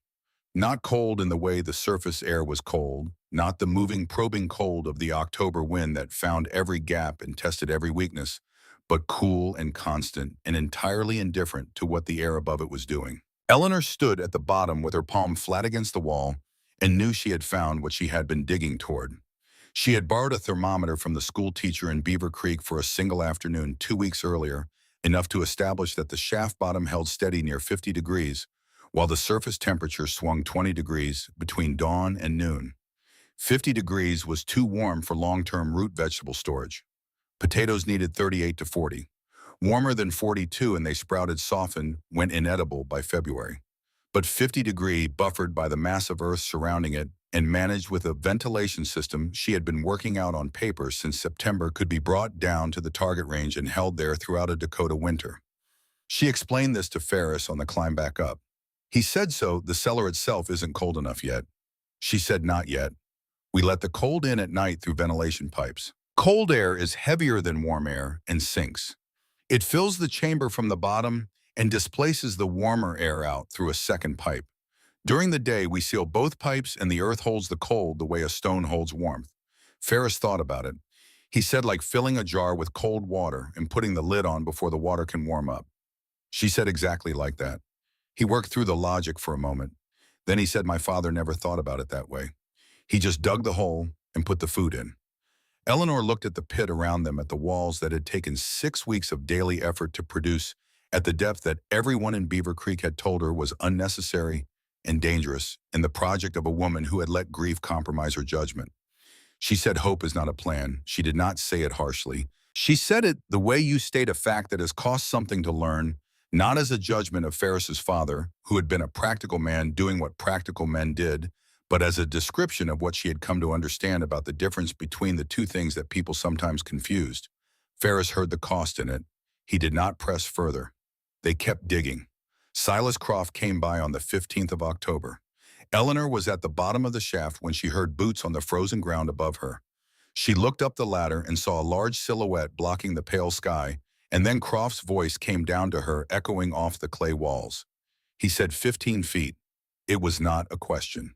Not cold in the way the surface air was cold, not the moving, probing cold of the October wind that found every gap and tested every weakness, but cool and constant and entirely indifferent to what the air above it was doing. Eleanor stood at the bottom with her palm flat against the wall and knew she had found what she had been digging toward. She had borrowed a thermometer from the school teacher in Beaver Creek for a single afternoon 2 weeks earlier, enough to establish that the shaft bottom held steady near 50 degrees, while the surface temperature swung 20 degrees between dawn and noon. 50 degrees was too warm for long-term root vegetable storage. Potatoes needed 38 to 40. Warmer than 42 and they sprouted, softened, went inedible by February. But 50-degree, buffered by the mass of earth surrounding it, and managed with a ventilation system she had been working out on paper since September, could be brought down to the target range and held there throughout a Dakota winter. She explained this to Ferris on the climb back up. He said, "So the cellar itself isn't cold enough yet." She said, "Not yet. We let the cold in at night through ventilation pipes. Cold air is heavier than warm air and sinks. It fills the chamber from the bottom and displaces the warmer air out through a second pipe. During the day, we seal both pipes and the earth holds the cold the way a stone holds warmth." Ferris thought about it. He said, "Like filling a jar with cold water and putting the lid on before the water can warm up." She said, "Exactly like that." He worked through the logic for a moment. Then he said, "My father never thought about it that way. He just dug the hole and put the food in." Eleanor looked at the pit around them, at the walls that had taken 6 weeks of daily effort to produce, at the depth that everyone in Beaver Creek had told her was unnecessary and dangerous, and the project of a woman who had let grief compromise her judgment. She said, "Hope is not a plan." She did not say it harshly. She said it the way you state a fact that has cost something to learn, not as a judgment of Ferris's father, who had been a practical man doing what practical men did, but as a description of what she had come to understand about the difference between the two things that people sometimes confused. Ferris heard the cost in it. He did not press further. They kept digging. Silas Croft came by on the 15th of October. Eleanor was at the bottom of the shaft when she heard boots on the frozen ground above her. She looked up the ladder and saw a large silhouette blocking the pale sky, and then Croft's voice came down to her, echoing off the clay walls. He said 15 feet. It was not a question.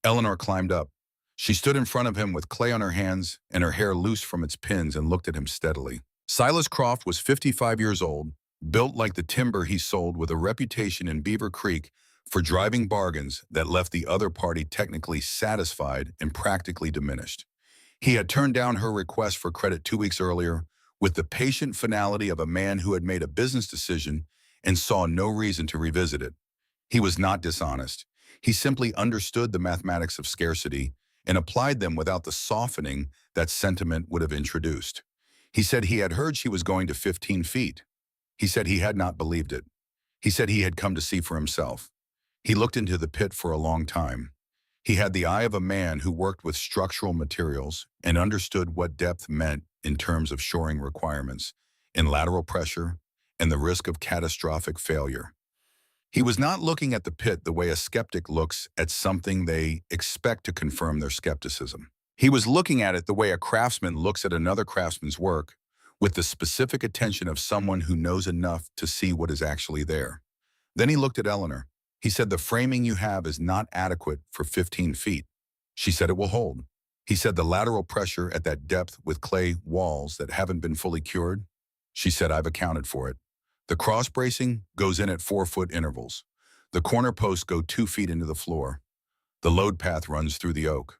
Eleanor climbed up. She stood in front of him with clay on her hands and her hair loose from its pins and looked at him steadily. Silas Croft was 55 years old, built like the timber he sold, with a reputation in Beaver Creek for driving bargains that left the other party technically satisfied and practically diminished. He had turned down her request for credit 2 weeks earlier with the patient finality of a man who had made a business decision and saw no reason to revisit it. He was not dishonest. He simply understood the mathematics of scarcity and applied them without the softening that sentiment would have introduced. He said he had heard she was going to 15 feet. He said he had not believed it. He said he had come to see for himself. He looked into the pit for a long time. He had the eye of a man who worked with structural materials and understood what depth meant in terms of shoring requirements, in lateral pressure, and the risk of catastrophic failure. He was not looking at the pit the way a skeptic looks at something they expect to confirm their skepticism. He was looking at it the way a craftsman looks at another craftsman's work, with the specific attention of someone who knows enough to see what is actually there. Then he looked at Eleanor. He said, "The framing you have is not adequate for 15 feet. She said, "It will hold." He said, "The lateral pressure at that depth with clay walls that haven't been fully cured." She said, "I've accounted for it. The cross bracing goes in at 4-foot intervals. The corner posts go 2 feet into the floor. The load path runs through the oak."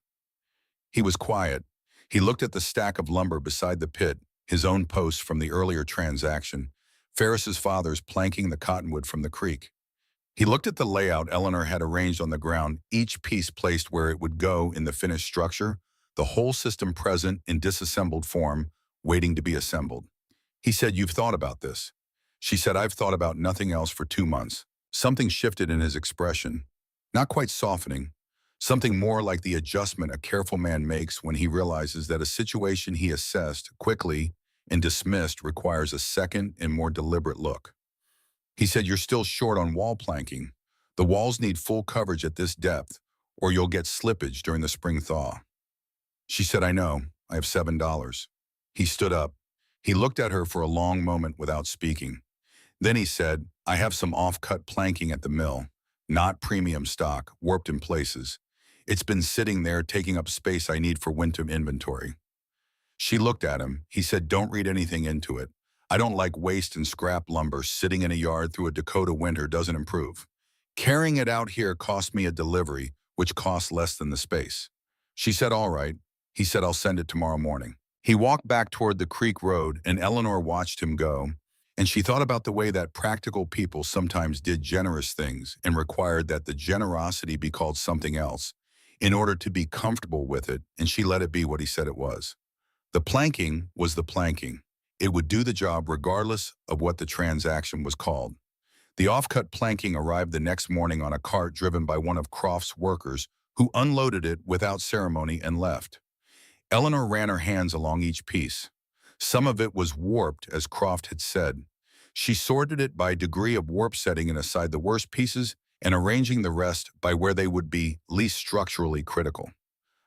He was quiet. He looked at the stack of lumber beside the pit, his own posts from the earlier transaction, Ferris's father's planking the cottonwood from the creek. He looked at the layout Eleanor had arranged on the ground, each piece placed where it would go in the finished structure, the whole system present in disassembled form, waiting to be assembled. He said, "You've thought about this." She said, "I've thought about nothing else for 2 months. Something shifted in his expression. Not quite softening. Something more like the adjustment a careful man makes when he realizes that a situation he assessed quickly and dismissed requires a second and more deliberate look. He said, "You're still short on wall planking. The walls need full coverage at this depth, or you'll get slippage during the spring thaw. She said, I know, I have $7. He stood up. He looked at her for a long moment without speaking. Then he said, I have some off-cut planking at the mill, not premium stock, warped in places. It's been sitting there taking up space I need for winter inventory. She looked at him. He said, don't read anything into it. I don't like waste and scrap lumber. Sitting in a yard through a Dakota winter doesn't improve. Carrying it out here cost me a delivery, which costs less than the space. She said, all right. He said, I'll send it tomorrow morning. He walked back toward the creek road, and Eleanor watched him go, and she thought about the way that practical people sometimes did generous things and required that the generosity be called something else in order to be comfortable with it, and she let it be what he said it was. The planking was the planking. It would do the job regardless of what the transaction was called. The off-cut planking arrived the next morning on a cart driven by one of Croft's workers, who unloaded it without ceremony and left. Eleanor ran her hands along each piece. Some of it was warped, as Croft had said. She sorted it by degree of warp setting and aside the worst pieces and arranging the rest by where they would be least structurally critical.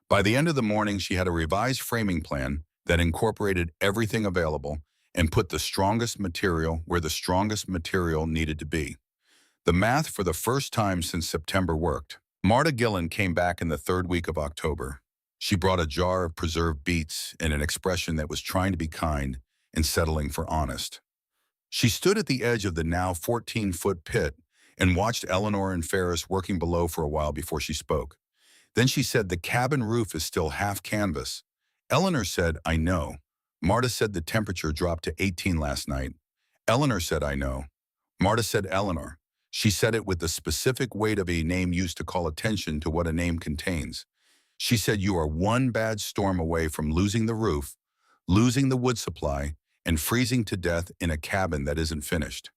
By the end of the morning, she had a revised framing plan that incorporated everything available and put the strongest material where the strongest material needed to be. The math for the first time since September worked. Marta Gillen came back in the third week of October. She brought a jar of preserved beets and an expression that was trying to be kind and settling for honest. She stood at the edge of the now 14-foot pit and watched Eleanor and Ferris working below for a while before she spoke. Then she said, the cabin roof is still half canvas. Eleanor said, I know. Marta said the temperature dropped to 18 last night. Eleanor said, I know. Marta said, Eleanor. She said it with the specific weight of a name used to call attention to what a name contains. She said, you are one bad storm away from losing the roof, losing the wood supply, and freezing to death in a cabin that isn't finished.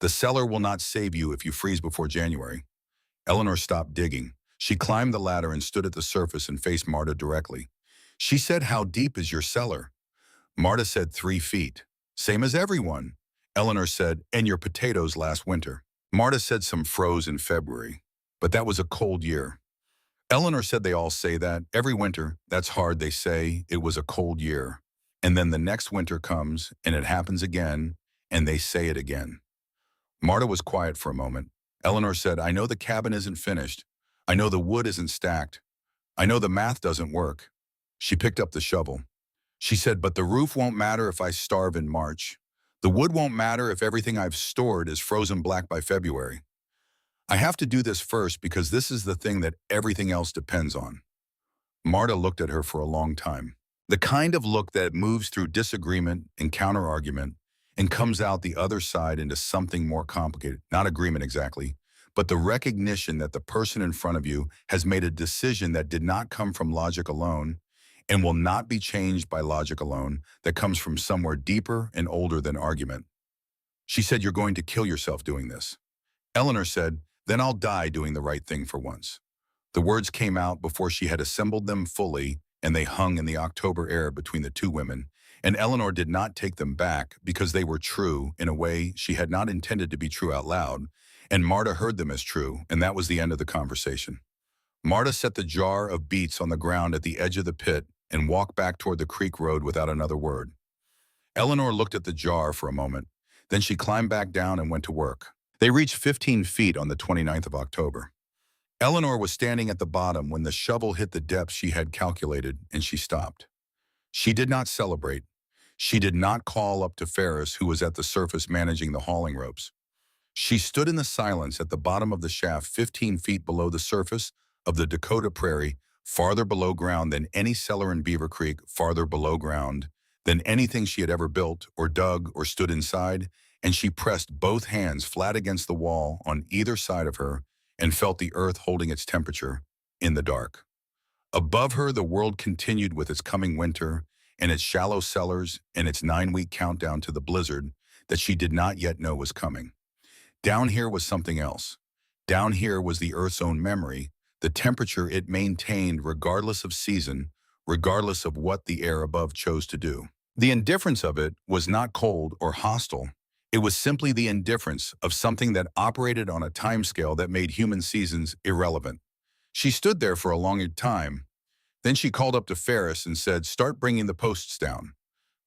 The cellar will not save you if you freeze before January. Eleanor stopped digging. She climbed the ladder and stood at the surface and faced Marta directly. She said, how deep is your cellar? Marta said, 3 feet. Same as everyone. Eleanor said, and your potatoes last winter. Marta said some froze in February, but that was a cold year. Eleanor said they all say that. Every winter, that's hard, they say, it was a cold year. And then the next winter comes, and it happens again, and they say it again. Marta was quiet for a moment. Eleanor said, I know the cabin isn't finished. I know the wood isn't stacked. I know the math doesn't work. She picked up the shovel. She said, but the roof won't matter if I starve in March. The wood won't matter if everything I've stored is frozen black by February. I have to do this first because this is the thing that everything else depends on. Marta looked at her for a long time. The kind of look that moves through disagreement and counter-argument and comes out the other side into something more complicated. Not agreement exactly, but the recognition that the person in front of you has made a decision that did not come from logic alone and will not be changed by logic alone, that comes from somewhere deeper and older than argument. She said, you're going to kill yourself doing this. Eleanor said, then I'll die doing the right thing for once. The words came out before she had assembled them fully, and they hung in the October air between the two women, and Eleanor did not take them back because they were true in a way she had not intended to be true out loud, and Marta heard them as true, and that was the end of the conversation. Marta set the jar of beets on the ground at the edge of the pit and walked back toward the creek road without another word. Eleanor looked at the jar for a moment. Then she climbed back down and went to work. They reached 15 feet on the 29th of October. Eleanor was standing at the bottom when the shovel hit the depth she had calculated, and she stopped. She did not celebrate. She did not call up to Ferris, who was at the surface managing the hauling ropes. She stood in the silence at the bottom of the shaft 15 feet below the surface of the Dakota Prairie, farther below ground than any cellar in Beaver Creek, farther below ground than anything she had ever built or dug or stood inside, and she pressed both hands flat against the wall on either side of her and felt the earth holding its temperature in the dark. Above her, the world continued with its coming winter and its shallow cellars and its 9-week countdown to the blizzard that she did not yet know was coming. Down here was something else. Down here was the earth's own memory, the temperature it maintained regardless of season, regardless of what the air above chose to do. The indifference of it was not cold or hostile. It was simply the indifference of something that operated on a timescale that made human seasons irrelevant. She stood there for a long time. Then she called up to Ferris and said, "Start bringing the posts down."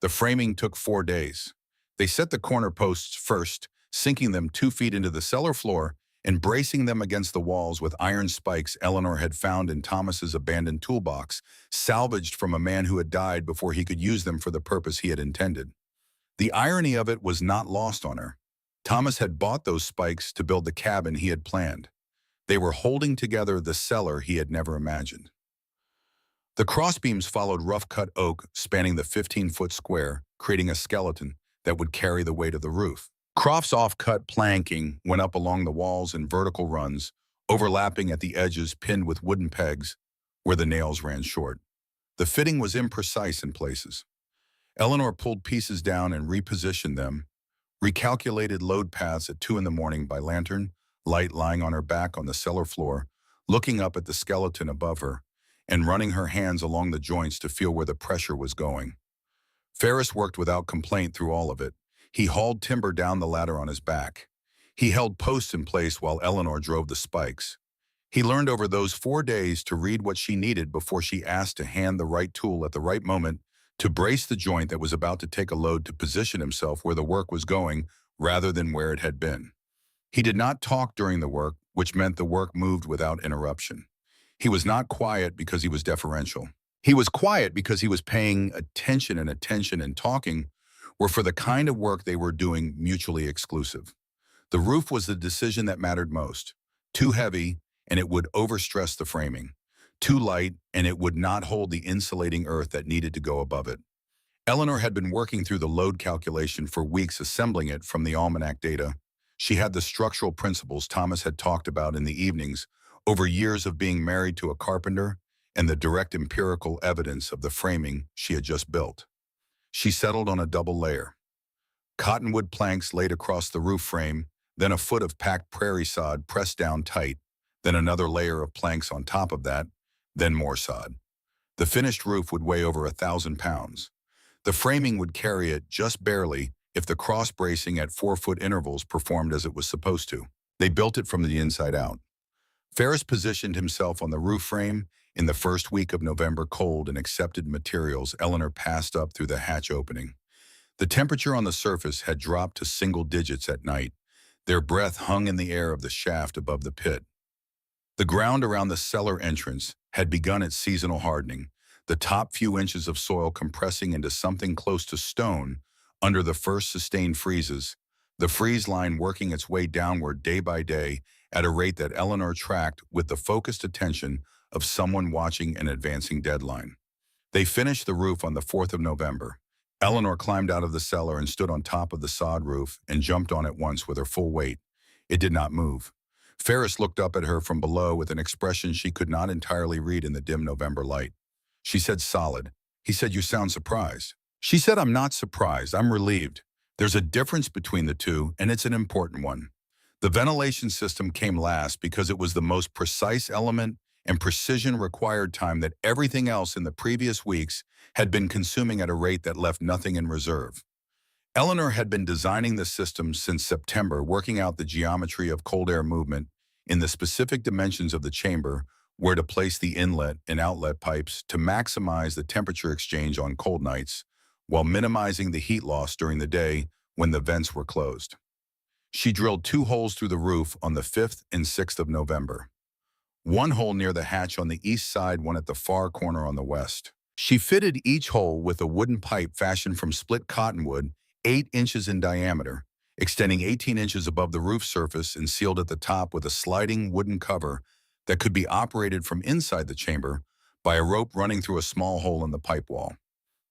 The framing took 4 days. They set the corner posts first, sinking them 2 feet into the cellar floor and bracing them against the walls with iron spikes Eleanor had found in Thomas's abandoned toolbox, salvaged from a man who had died before he could use them for the purpose he had intended. The irony of it was not lost on her. Thomas had bought those spikes to build the cabin he had planned. They were holding together the cellar he had never imagined. The crossbeams followed rough-cut oak spanning the 15-foot square, creating a skeleton that would carry the weight of the roof. Croft's off-cut planking went up along the walls in vertical runs, overlapping at the edges pinned with wooden pegs where the nails ran short. The fitting was imprecise in places. Eleanor pulled pieces down and repositioned them, recalculated load paths at 2 in the morning by lantern, light lying on her back on the cellar floor, looking up at the skeleton above her, and running her hands along the joints to feel where the pressure was going. Ferris worked without complaint through all of it. He hauled timber down the ladder on his back. He held posts in place while Eleanor drove the spikes. He learned over those 4 days to read what she needed before she asked to hand the right tool at the right moment to brace the joint that was about to take a load to position himself where the work was going rather than where it had been. He did not talk during the work, which meant the work moved without interruption. He was not quiet because he was deferential. He was quiet because he was paying attention, and talking were for the kind of work they were doing mutually exclusive. The roof was the decision that mattered most. Too heavy, and it would overstress the framing. Too light, and it would not hold the insulating earth that needed to go above it. Eleanor had been working through the load calculation for weeks, assembling it from the almanac data. She had the structural principles Thomas had talked about in the evenings, over years of being married to a carpenter, and the direct empirical evidence of the framing she had just built. She settled on a double layer. Cottonwood planks laid across the roof frame, then a foot of packed prairie sod pressed down tight, then another layer of planks on top of that, then more sod. The finished roof would weigh over 1,000 pounds. The framing would carry it just barely if the cross bracing at 4-foot intervals performed as it was supposed to. They built it from the inside out. Ferris positioned himself on the roof frame. In the first week of November cold and accepted materials, Eleanor passed up through the hatch opening. The temperature on the surface had dropped to single digits at night. Their breath hung in the air of the shaft above the pit. The ground around the cellar entrance had begun its seasonal hardening, the top few inches of soil compressing into something close to stone under the first sustained freezes, the freeze line working its way downward day by day at a rate that Eleanor tracked with the focused attention of someone watching an advancing deadline. They finished the roof on the 4th of November. Eleanor climbed out of the cellar and stood on top of the sod roof and jumped on it once with her full weight. It did not move. Ferris looked up at her from below with an expression she could not entirely read in the dim November light. She said, "Solid." He said, "You sound surprised." She said, "I'm not surprised. I'm relieved. There's a difference between the two, and it's an important one." The ventilation system came last because it was the most precise element and precision required time that everything else in the previous weeks had been consuming at a rate that left nothing in reserve. Eleanor had been designing the system since September, working out the geometry of cold air movement in the specific dimensions of the chamber, where to place the inlet and outlet pipes to maximize the temperature exchange on cold nights, while minimizing the heat loss during the day when the vents were closed. She drilled 2 holes through the roof on the 5th and 6th of November. One hole near the hatch on the east side, one at the far corner on the west. She fitted each hole with a wooden pipe fashioned from split cottonwood, 8 inches in diameter, extending 18 inches above the roof surface and sealed at the top with a sliding wooden cover that could be operated from inside the chamber by a rope running through a small hole in the pipe wall.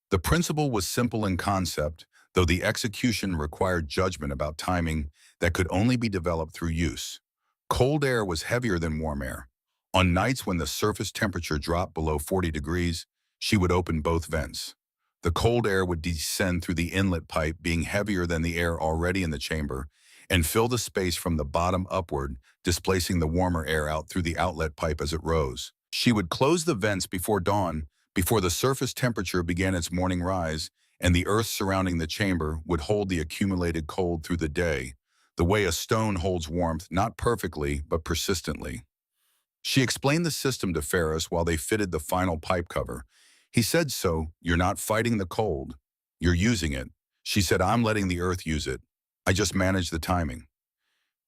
The principle was simple in concept, though the execution required judgment about timing that could only be developed through use. Cold air was heavier than warm air. On nights when the surface temperature dropped below 40 degrees, she would open both vents. The cold air would descend through the inlet pipe, being heavier than the air already in the chamber, and fill the space from the bottom upward, displacing the warmer air out through the outlet pipe as it rose. She would close the vents before dawn, before the surface temperature began its morning rise, and the earth surrounding the chamber would hold the accumulated cold through the day, the way a stone holds warmth not perfectly but persistently. She explained the system to Ferris while they fitted the final pipe cover. He said, "So, you're not fighting the cold. You're using it." She said, "I'm letting the earth use it. I just manage the timing."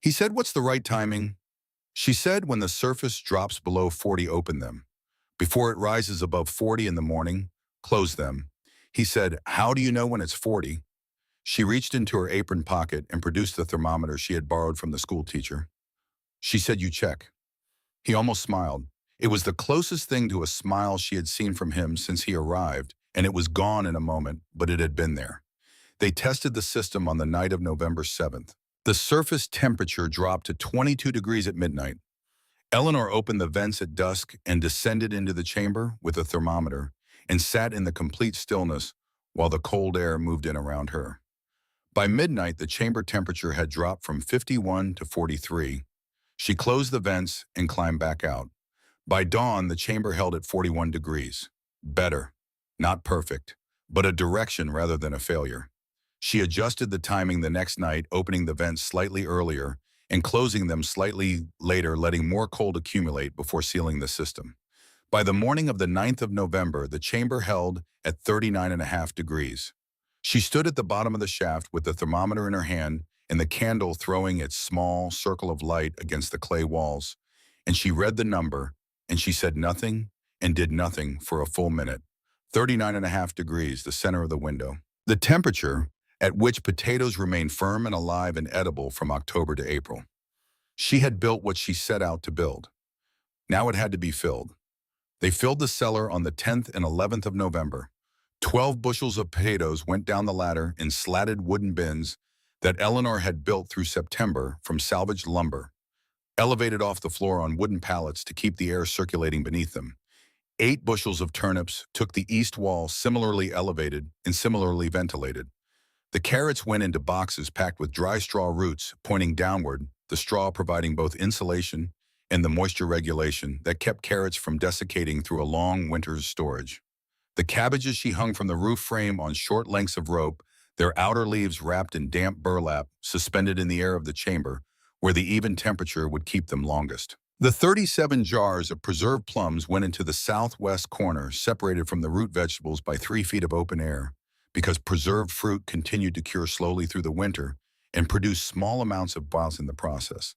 He said, "What's the right timing?" She said, "When the surface drops below 40, open them. Before it rises above 40 in the morning, close them." He said, "How do you know when it's 40? She reached into her apron pocket and produced the thermometer she had borrowed from the school teacher. She said, "You check." He almost smiled. It was the closest thing to a smile she had seen from him since he arrived, and it was gone in a moment, but it had been there. They tested the system on the night of November 7th. The surface temperature dropped to 22 degrees at midnight. Eleanor opened the vents at dusk and descended into the chamber with a thermometer and sat in the complete stillness while the cold air moved in around her. By midnight, the chamber temperature had dropped from 51 to 43. She closed the vents and climbed back out. By dawn, the chamber held at 41 degrees. Better. Not perfect, but a direction rather than a failure. She adjusted the timing the next night, opening the vents slightly earlier and closing them slightly later, letting more cold accumulate before sealing the system. By the morning of the 9th of November, the chamber held at 39.5 degrees. She stood at the bottom of the shaft with the thermometer in her hand and the candle throwing its small circle of light against the clay walls, and she read the number, and she said nothing and did nothing for a full minute. 39.5 degrees, the center of the window. The temperature at which potatoes remain firm and alive and edible from October to April. She had built what she set out to build. Now it had to be filled. They filled the cellar on the 10th and 11th of November. 12 bushels of potatoes went down the ladder in slatted wooden bins that Eleanor had built through September from salvaged lumber, elevated off the floor on wooden pallets to keep the air circulating beneath them. 8 bushels of turnips took the east wall, similarly elevated and similarly ventilated. The carrots went into boxes packed with dry straw roots pointing downward, the straw providing both insulation and the moisture regulation that kept carrots from desiccating through a long winter's storage. The cabbages she hung from the roof frame on short lengths of rope, their outer leaves wrapped in damp burlap, suspended in the air of the chamber, where the even temperature would keep them longest. The 37 jars of preserved plums went into the southwest corner, separated from the root vegetables by 3 feet of open air, because preserved fruit continued to cure slowly through the winter and produce small amounts of biles in the process.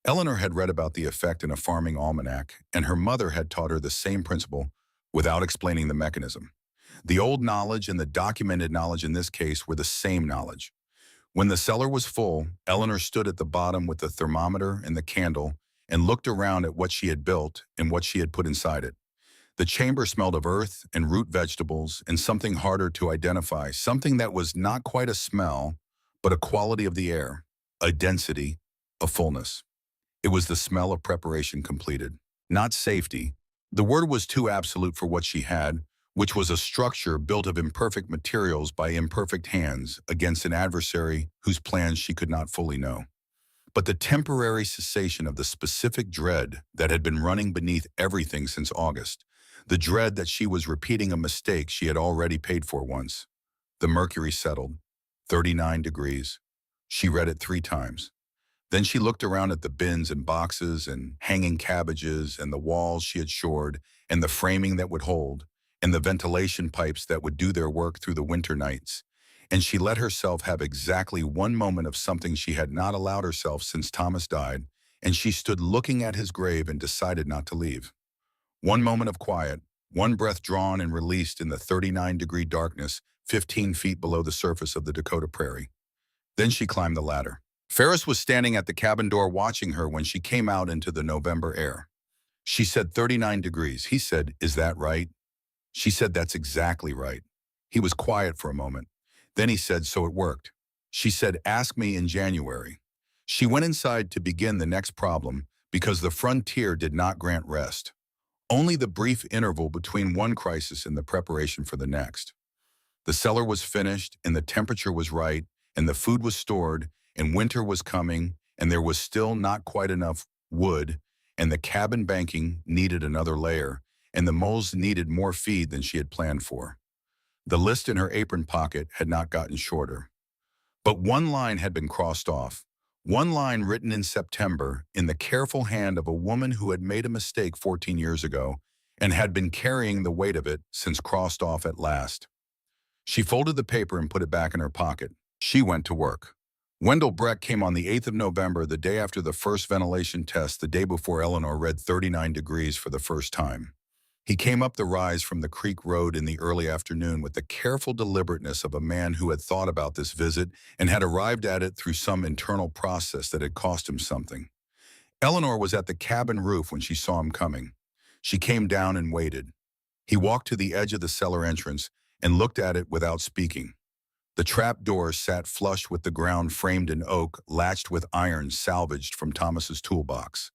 Eleanor had read about the effect in a farming almanac, and her mother had taught her the same principle without explaining the mechanism. The old knowledge and the documented knowledge in this case were the same knowledge. When the cellar was full, Eleanor stood at the bottom with the thermometer and the candle and looked around at what she had built and what she had put inside it. The chamber smelled of earth and root vegetables and something harder to identify, something that was not quite a smell, but a quality of the air, a density, a fullness. It was the smell of preparation completed, not safety. The word was too absolute for what she had, which was a structure built of imperfect materials by imperfect hands against an adversary whose plans she could not fully know. But the temporary cessation of the specific dread that had been running beneath everything since August, the dread that she was repeating a mistake she had already paid for once. The mercury settled, 39 degrees. She read it 3 times. Then she looked around at the bins and boxes and hanging cabbages and the walls she had shored and the framing that would hold and the ventilation pipes that would do their work through the winter nights. And she let herself have exactly one moment of something she had not allowed herself since Thomas died, and she stood looking at his grave and decided not to leave. One moment of quiet, one breath drawn and released in the 39-degree darkness 15 feet below the surface of the Dakota prairie. Then she climbed the ladder. Ferris was standing at the cabin door watching her when she came out into the November air. She said 39 degrees. He said, "Is that right?" She said, "That's exactly right." He was quiet for a moment. Then he said, "So it worked." She said, "Ask me in January." She went inside to begin the next problem because the frontier did not grant rest. Only the brief interval between one crisis and the preparation for the next. The cellar was finished and the temperature was right and the food was stored and winter was coming and there was still not quite enough wood and the cabin banking needed another layer and the moles needed more feed than she had planned for. The list in her apron pocket had not gotten shorter. But one line had been crossed off. One line written in September in the careful hand of a woman who had made a mistake 14 years ago and had been carrying the weight of it since crossed off at last. She folded the paper and put it back in her pocket. She went to work. Wendell Breck came on the 8th of November, the day after the first ventilation test, the day before Eleanor read 39 degrees for the first time. He came up the rise from the creek road in the early afternoon with the careful deliberateness of a man who had thought about this visit and had arrived at it through some internal process that had cost him something. Eleanor was at the cabin roof when she saw him coming. She came down and waited. He walked to the edge of the cellar entrance and looked at it without speaking. The trap doors sat flush with the ground, framed in oak, latched with iron salvaged from Thomas's toolbox.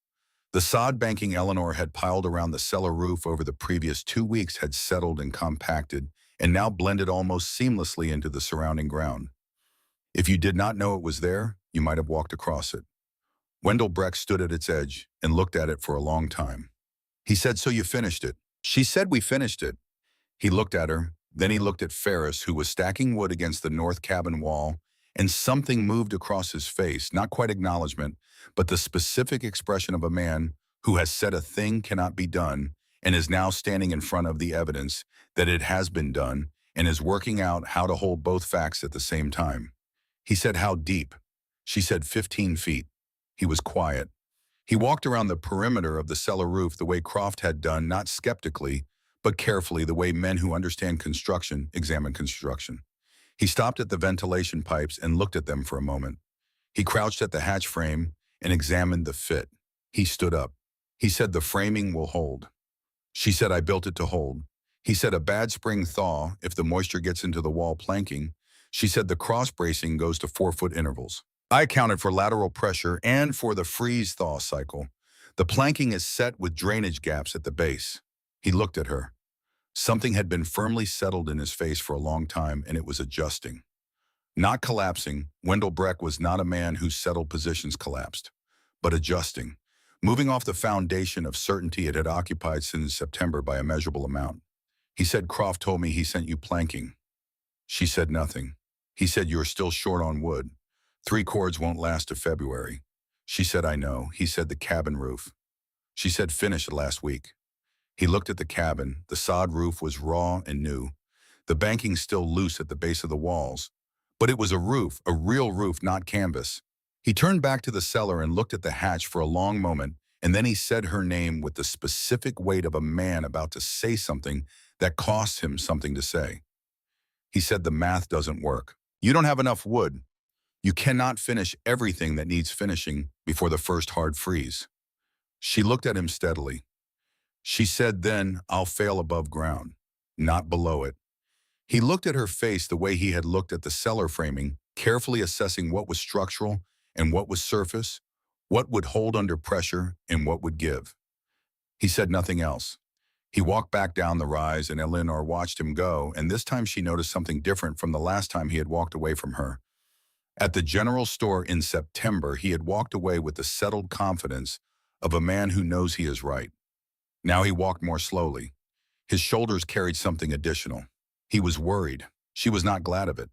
The sod banking Eleanor had piled around the cellar roof over the previous 2 weeks had settled and compacted and now blended almost seamlessly into the surrounding ground. If you did not know it was there, you might have walked across it. Wendell Breck stood at its edge and looked at it for a long time. He said, "So you finished it?" She said, "We finished it." He looked at her, then he looked at Ferris, who was stacking wood against the north cabin wall, and something moved across his face, not quite acknowledgement, but the specific expression of a man who has said a thing cannot be done and is now standing in front of the evidence that it has been done and is working out how to hold both facts at the same time. He said, "How deep?" She said, 15 feet. He was quiet. He walked around the perimeter of the cellar roof the way Croft had done, not skeptically, but carefully, the way men who understand construction examine construction. He stopped at the ventilation pipes and looked at them for a moment. He crouched at the hatch frame and examined the fit. He stood up. He said, "The framing will hold." She said, "I built it to hold." He said, "A bad spring thaw if the moisture gets into the wall planking." She said, "The cross bracing goes to 4-foot intervals." I accounted for lateral pressure and for the freeze-thaw cycle. The planking is set with drainage gaps at the base. He looked at her. Something had been firmly settled in his face for a long time, and it was adjusting. Not collapsing. Wendell Breck was not a man whose settled positions collapsed, but adjusting, moving off the foundation of certainty it had occupied since September by a measurable amount. He said, "Croft told me he sent you planking." She said nothing. He said, "You're still short on wood. 3 cords won't last to February." She said, "I know." He said, "The cabin roof." She said, "Finished last week." He looked at the cabin. The sod roof was raw and new. The banking still loose at the base of the walls. But it was a roof, a real roof, not canvas. He turned back to the cellar and looked at the hatch for a long moment, and then he said her name with the specific weight of a man about to say something that costs him something to say. He said, "The math doesn't work. You don't have enough wood. You cannot finish everything that needs finishing before the first hard freeze." She looked at him steadily. She said, "Then I'll fail above ground, not below it." He looked at her face the way he had looked at the cellar framing, carefully assessing what was structural and what was surface, what would hold under pressure and what would give. He said nothing else. He walked back down the rise and Eleanor watched him go, and this time she noticed something different from the last time he had walked away from her. At the general store in September, he had walked away with the settled confidence of a man who knows he is right. Now he walked more slowly. His shoulders carried something additional. He was worried. She was not glad of it.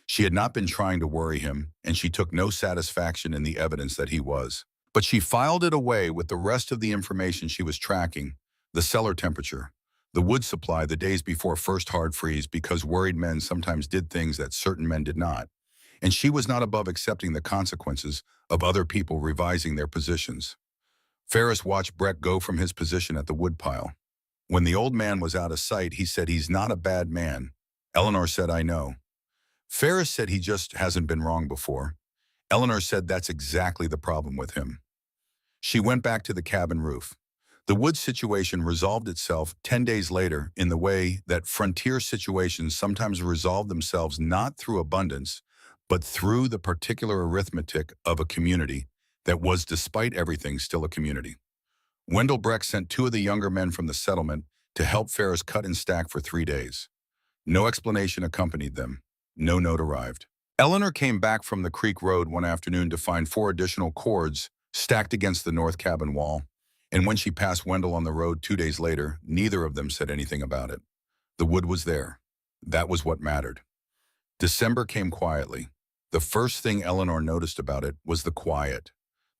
She had not been trying to worry him, and she took no satisfaction in the evidence that he was. But she filed it away with the rest of the information she was tracking: the cellar temperature, the wood supply the days before first hard freeze, because worried men sometimes did things that certain men did not. And she was not above accepting the consequences of other people revising their positions. Ferris watched Breck go from his position at the woodpile. When the old man was out of sight, he said, "He's not a bad man." Eleanor said, "I know." Ferris said, "He just hasn't been wrong before." Eleanor said, "That's exactly the problem with him." She went back to the cabin roof. The wood situation resolved itself 10 days later in the way that frontier situations sometimes resolve themselves, not through abundance, but through the particular arithmetic of a community that was, despite everything, still a community. Wendell Breck sent 2 of the younger men from the settlement to help Ferris cut and stack for 3 days. No explanation accompanied them. No note arrived. Eleanor came back from the creek road one afternoon to find 4 additional cords stacked against the north cabin wall, and when she passed Wendell on the road 2 days later, neither of them said anything about it. The wood was there. That was what mattered. December came quietly. The first thing Eleanor noticed about it was the quiet.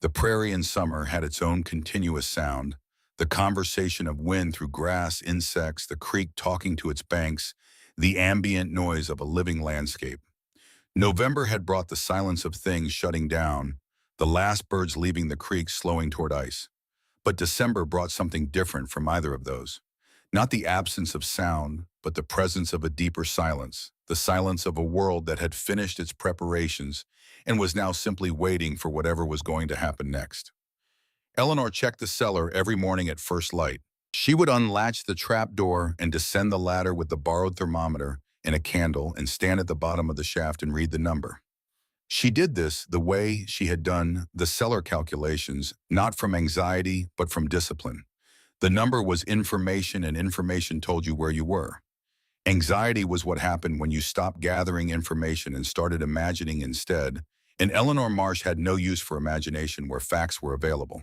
The prairie in summer had its own continuous sound, the conversation of wind through grass, insects, the creek talking to its banks, the ambient noise of a living landscape. November had brought the silence of things shutting down, the last birds leaving the creek slowing toward ice. But December brought something different from either of those. Not the absence of sound, but the presence of a deeper silence, the silence of a world that had finished its preparations and was now simply waiting for whatever was going to happen next. Eleanor checked the cellar every morning at first light. She would unlatch the trap door and descend the ladder with the borrowed thermometer and a candle and stand at the bottom of the shaft and read the number. She did this the way she had done the cellar calculations, not from anxiety, but from discipline. The number was information, and information told you where you were. Anxiety was what happened when you stopped gathering information and started imagining instead, and Eleanor Marsh had no use for imagination where facts were available.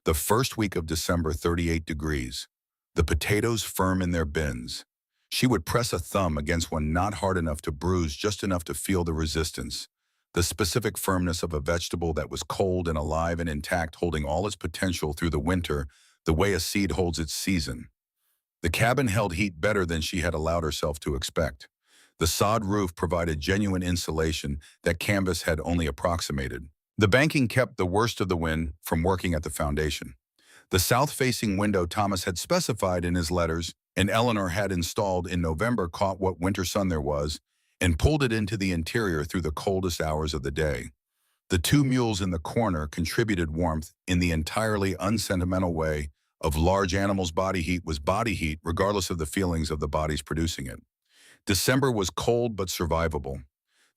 The first week of December, 38 degrees. The potatoes firm in their bins. She would press a thumb against one not hard enough to bruise, just enough to feel the resistance. The specific firmness of a vegetable that was cold and alive and intact, holding all its potential through the winter, the way a seed holds its season. The cabin held heat better than she had allowed herself to expect. The sod roof provided genuine insulation that canvas had only approximated. The banking kept the worst of the wind from working at the foundation. The south-facing window Thomas had specified in his letters and Eleanor had installed in November caught what winter sun there was and pulled it into the interior through the coldest hours of the day. The two mules in the corner contributed warmth in the entirely unsentimental way of large animals' body heat was body heat regardless of the feelings of the bodies producing it. December was cold but survivable.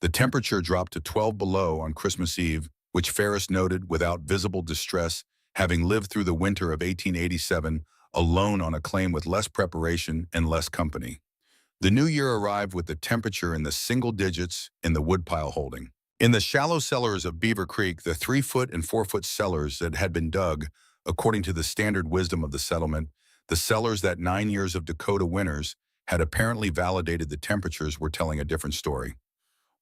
The temperature dropped to 12 below on Christmas Eve, which Ferris noted without visible distress, having lived through the winter of 1887 alone on a claim with less preparation and less company. The new year arrived with the temperature in the single digits in the woodpile holding. In the shallow cellars of Beaver Creek, the 3-foot and 4-foot cellars that had been dug, according to the standard wisdom of the settlement, the cellars that 9 years of Dakota winters had apparently validated the temperatures were telling a different story.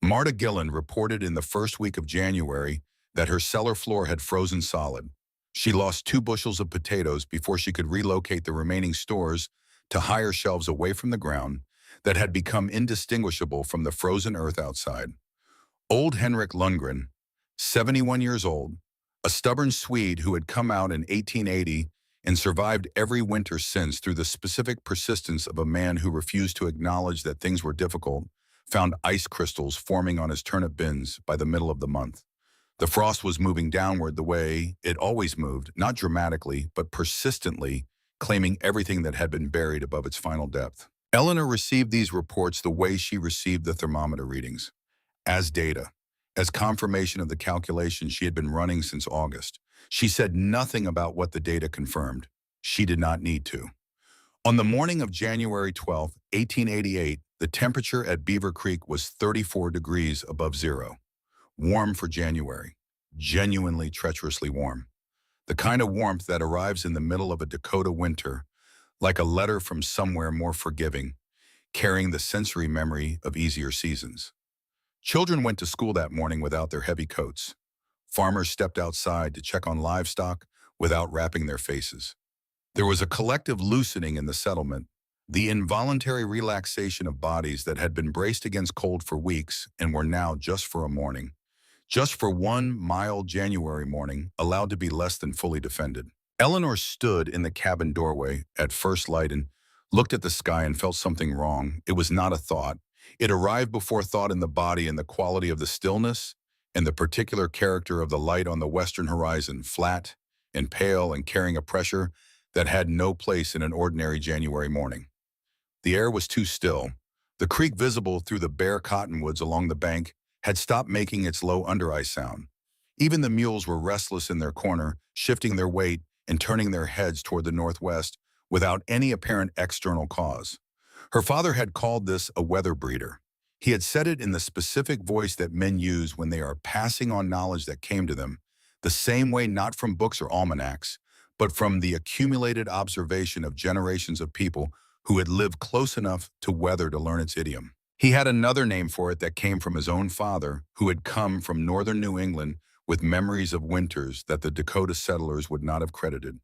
Marta Gillen reported in the first week of January that her cellar floor had frozen solid. She lost 2 bushels of potatoes before she could relocate the remaining stores to higher shelves away from the ground that had become indistinguishable from the frozen earth outside. Old Henrik Lundgren, 71 years old, a stubborn Swede who had come out in 1880 and survived every winter since through the specific persistence of a man who refused to acknowledge that things were difficult, found ice crystals forming on his turnip bins by the middle of the month. The frost was moving downward the way it always moved, not dramatically, but persistently, claiming everything that had been buried above its final depth. Eleanor received these reports the way she received the thermometer readings, as data, as confirmation of the calculations she had been running since August. She said nothing about what the data confirmed. She did not need to. On the morning of January 12, 1888, the temperature at Beaver Creek was 34 degrees above zero. Warm for January, genuinely treacherously warm. The kind of warmth that arrives in the middle of a Dakota winter, like a letter from somewhere more forgiving, carrying the sensory memory of easier seasons. Children went to school that morning without their heavy coats. Farmers stepped outside to check on livestock without wrapping their faces. There was a collective loosening in the settlement, the involuntary relaxation of bodies that had been braced against cold for weeks and were now just for a morning. Just for one mild January morning, allowed to be less than fully defended. Eleanor stood in the cabin doorway at first light and looked at the sky and felt something wrong. It was not a thought. It arrived before thought in the body and the quality of the stillness and the particular character of the light on the western horizon, flat and pale and carrying a pressure that had no place in an ordinary January morning. The air was too still. The creek visible through the bare cottonwoods along the bank had stopped making its low under-ice sound. Even the mules were restless in their corner, shifting their weight and turning their heads toward the northwest without any apparent external cause. Her father had called this a weather breeder. He had said it in the specific voice that men use when they are passing on knowledge that came to them, the same way not from books or almanacs, but from the accumulated observation of generations of people who had lived close enough to weather to learn its idiom. He had another name for it that came from his own father, who had come from northern New England with memories of winters that the Dakota settlers would not have credited.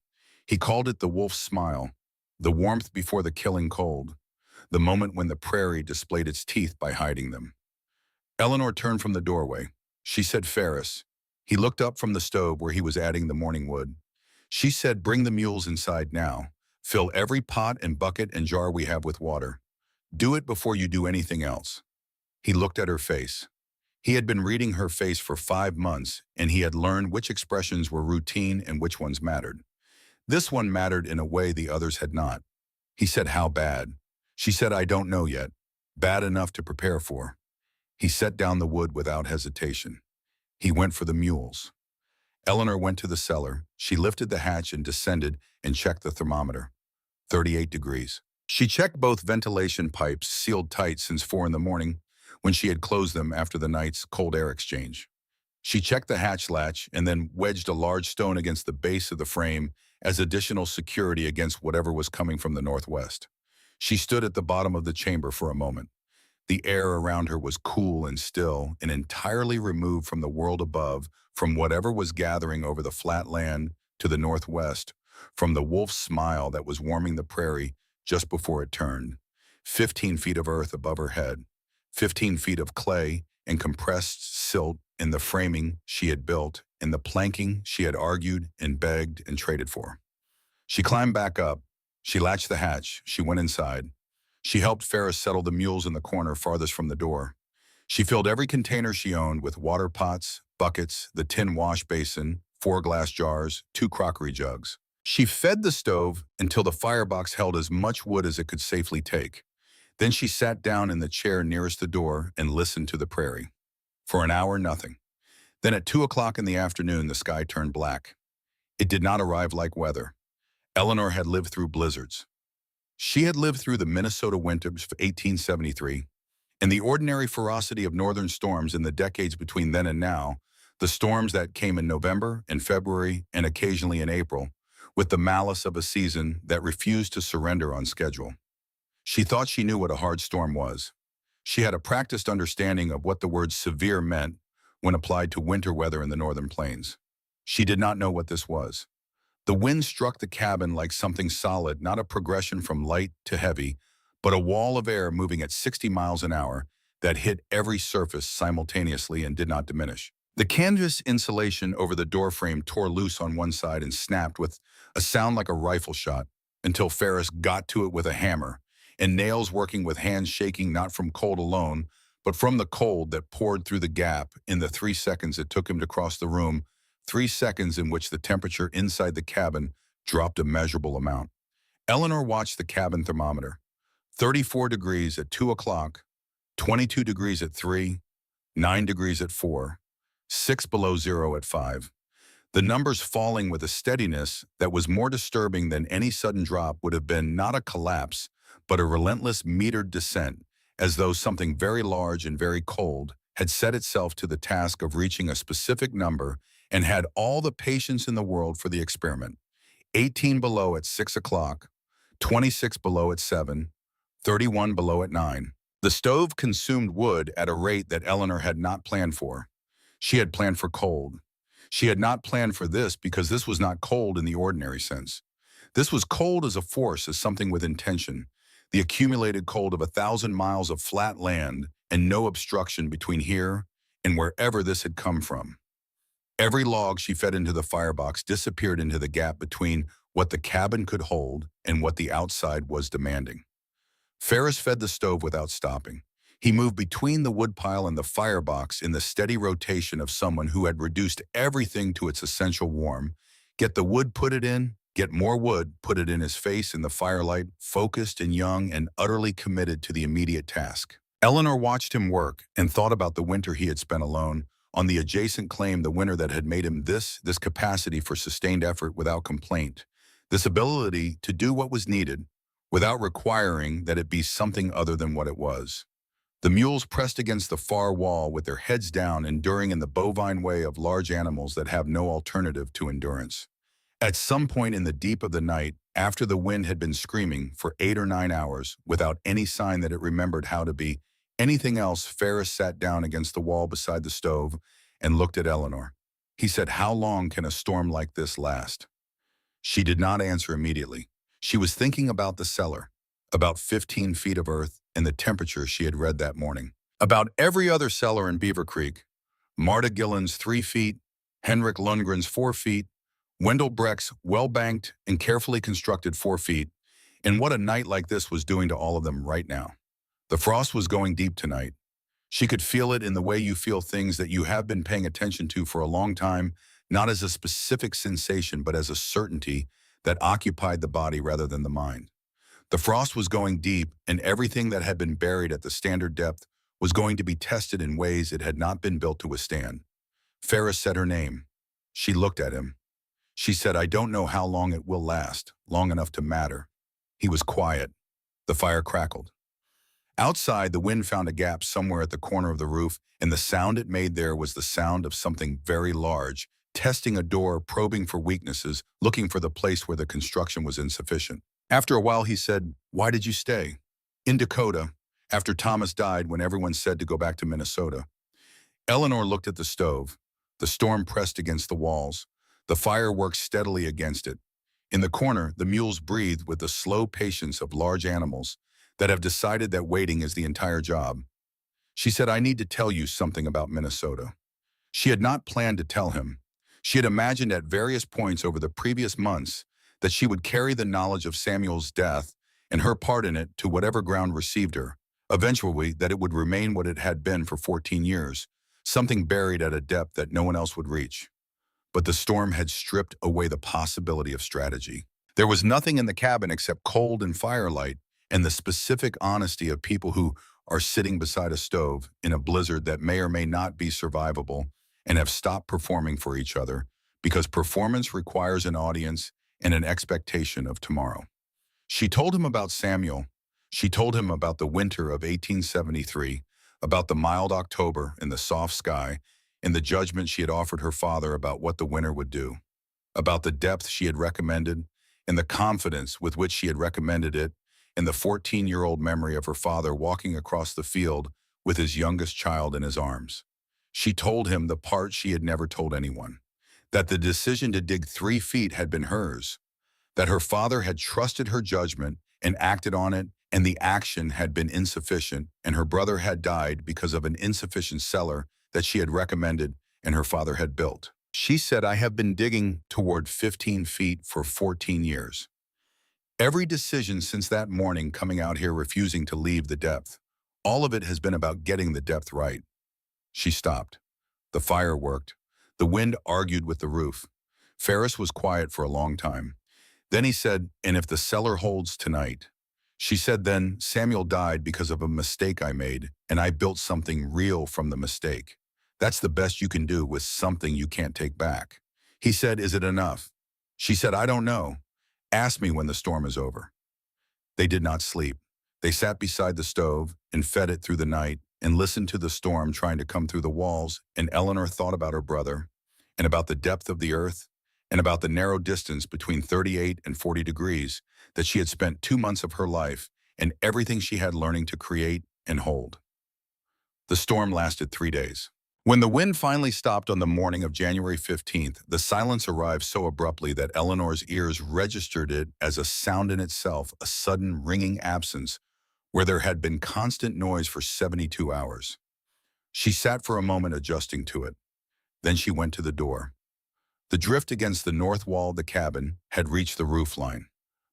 He called it the wolf's smile, the warmth before the killing cold, the moment when the prairie displayed its teeth by hiding them. Eleanor turned from the doorway. She said, "Ferris." He looked up from the stove where he was adding the morning wood. She said, "Bring the mules inside now. Fill every pot and bucket and jar we have with water. Do it before you do anything else." He looked at her face. He had been reading her face for 5 months, and he had learned which expressions were routine and which ones mattered. This one mattered in a way the others had not. He said, "How bad?" She said, "I don't know yet. Bad enough to prepare for." He set down the wood without hesitation. He went for the mules. Eleanor went to the cellar. She lifted the hatch and descended and checked the thermometer. 38 degrees. She checked both ventilation pipes, sealed tight since 4 in the morning, when she had closed them after the night's cold air exchange. She checked the hatch latch and then wedged a large stone against the base of the frame as additional security against whatever was coming from the northwest. She stood at the bottom of the chamber for a moment. The air around her was cool and still and entirely removed from the world above, from whatever was gathering over the flat land to the northwest, from the wolf's smile that was warming the prairie just before it turned. 15 feet of earth above her head, 15 feet of clay and compressed silt in the framing she had built, in the planking she had argued and begged and traded for. She climbed back up. She latched the hatch. She went inside. She helped Ferris settle the mules in the corner farthest from the door. She filled every container she owned with water pots, buckets, the tin wash basin, 4 glass jars, 2 crockery jugs. She fed the stove until the firebox held as much wood as it could safely take. Then she sat down in the chair nearest the door and listened to the prairie. For an hour, nothing. Then at 2 o'clock in the afternoon, the sky turned black. It did not arrive like weather. Eleanor had lived through blizzards. She had lived through the Minnesota winters of 1873, and the ordinary ferocity of northern storms in the decades between then and now, the storms that came in November and February and occasionally in April, with the malice of a season that refused to surrender on schedule. She thought she knew what a hard storm was. She had a practiced understanding of what the word severe meant when applied to winter weather in the northern plains. She did not know what this was. The wind struck the cabin like something solid, not a progression from light to heavy, but a wall of air moving at 60 miles an hour that hit every surface simultaneously and did not diminish. The canvas insulation over the doorframe tore loose on one side and snapped with a sound like a rifle shot until Ferris got to it with a hammer, and nails working with hands shaking not from cold alone, but from the cold that poured through the gap in the 3 seconds it took him to cross the room, 3 seconds in which the temperature inside the cabin dropped a measurable amount. Eleanor watched the cabin thermometer. 34 degrees at 2 o'clock, 22 degrees at 3, 9 degrees at 4, 6 below zero at 5. The numbers falling with a steadiness that was more disturbing than any sudden drop would have been not a collapse, but a relentless metered descent, as though something very large and very cold had set itself to the task of reaching a specific number and had all the patience in the world for the experiment. 18 below at 6 o'clock, 26 below at 7, 31 below at 9. The stove consumed wood at a rate that Eleanor had not planned for. She had planned for cold. She had not planned for this because this was not cold in the ordinary sense. This was cold as a force, as something with intention, the accumulated cold of 1,000 miles of flat land and no obstruction between here and wherever this had come from. Every log she fed into the firebox disappeared into the gap between what the cabin could hold and what the outside was demanding. Ferris fed the stove without stopping. He moved between the woodpile and the firebox in the steady rotation of someone who had reduced everything to its essential warm. Get the wood, put it in. Get more wood, put it in his face in the firelight, focused and young and utterly committed to the immediate task. Eleanor watched him work and thought about the winter he had spent alone, on the adjacent claim, the winter that had made him this capacity for sustained effort without complaint, this ability to do what was needed without requiring that it be something other than what it was. The mules pressed against the far wall with their heads down, enduring in the bovine way of large animals that have no alternative to endurance. At some point in the deep of the night, after the wind had been screaming for 8 or 9 hours without any sign that it remembered how to be anything else, Ferris sat down against the wall beside the stove and looked at Eleanor. He said, "How long can a storm like this last?" She did not answer immediately. She was thinking about the cellar, about 15 feet of earth and the temperature she had read that morning. About every other cellar in Beaver Creek, Marta Gillen's 3 feet, Henrik Lundgren's 4 feet, Wendell Breck's well-banked and carefully constructed 4 feet, and what a night like this was doing to all of them right now. The frost was going deep tonight. She could feel it in the way you feel things that you have been paying attention to for a long time, not as a specific sensation, but as a certainty that occupied the body rather than the mind. The frost was going deep, and everything that had been buried at the standard depth was going to be tested in ways it had not been built to withstand. Ferris said her name. She looked at him. She said, "I don't know how long it will last, long enough to matter." He was quiet. The fire crackled. Outside, the wind found a gap somewhere at the corner of the roof, and the sound it made there was the sound of something very large, testing a door, probing for weaknesses, looking for the place where the construction was insufficient. After a while, he said, "Why did you stay?" "In Dakota, after Thomas died, when everyone said to go back to Minnesota." Eleanor looked at the stove. The storm pressed against the walls. The fire worked steadily against it. In the corner, the mules breathed with the slow patience of large animals that have decided that waiting is the entire job. She said, "I need to tell you something about Minnesota." She had not planned to tell him. She had imagined at various points over the previous months that she would carry the knowledge of Samuel's death and her part in it to whatever ground received her. Eventually, that it would remain what it had been for 14 years, something buried at a depth that no one else would reach. But the storm had stripped away the possibility of strategy. There was nothing in the cabin except cold and firelight and the specific honesty of people who are sitting beside a stove in a blizzard that may or may not be survivable and have stopped performing for each other because performance requires an audience and an expectation of tomorrow. She told him about Samuel. She told him about the winter of 1873, about the mild October and the soft sky, and the judgment she had offered her father about what the winter would do, about the depth she had recommended and the confidence with which she had recommended it, and the 14-year-old memory of her father walking across the field with his youngest child in his arms. She told him the part she had never told anyone, that the decision to dig 3 feet had been hers, that her father had trusted her judgment and acted on it, and the action had been insufficient, and her brother had died because of an insufficient cellar that she had recommended and her father had built. She said, "I have been digging toward 15 feet for 14 years. Every decision since that morning coming out here refusing to leave the depth, all of it has been about getting the depth right." She stopped. The fire worked. The wind argued with the roof. Ferris was quiet for a long time. Then he said, "And if the cellar holds tonight?" She said, "Then Samuel died because of a mistake I made, and I built something real from the mistake. That's the best you can do with something you can't take back." He said, "Is it enough?" She said, "I don't know. Ask me when the storm is over." They did not sleep. They sat beside the stove and fed it through the night and listened to the storm trying to come through the walls, and Eleanor thought about her brother and about the depth of the earth and about the narrow distance between 38 and 40 degrees that she had spent 2 months of her life and everything she had learning to create and hold. The storm lasted 3 days. When the wind finally stopped on the morning of January 15th, the silence arrived so abruptly that Eleanor's ears registered it as a sound in itself, a sudden ringing absence where there had been constant noise for 72 hours. She sat for a moment adjusting to it. Then she went to the door. The drift against the north wall of the cabin had reached the roof line.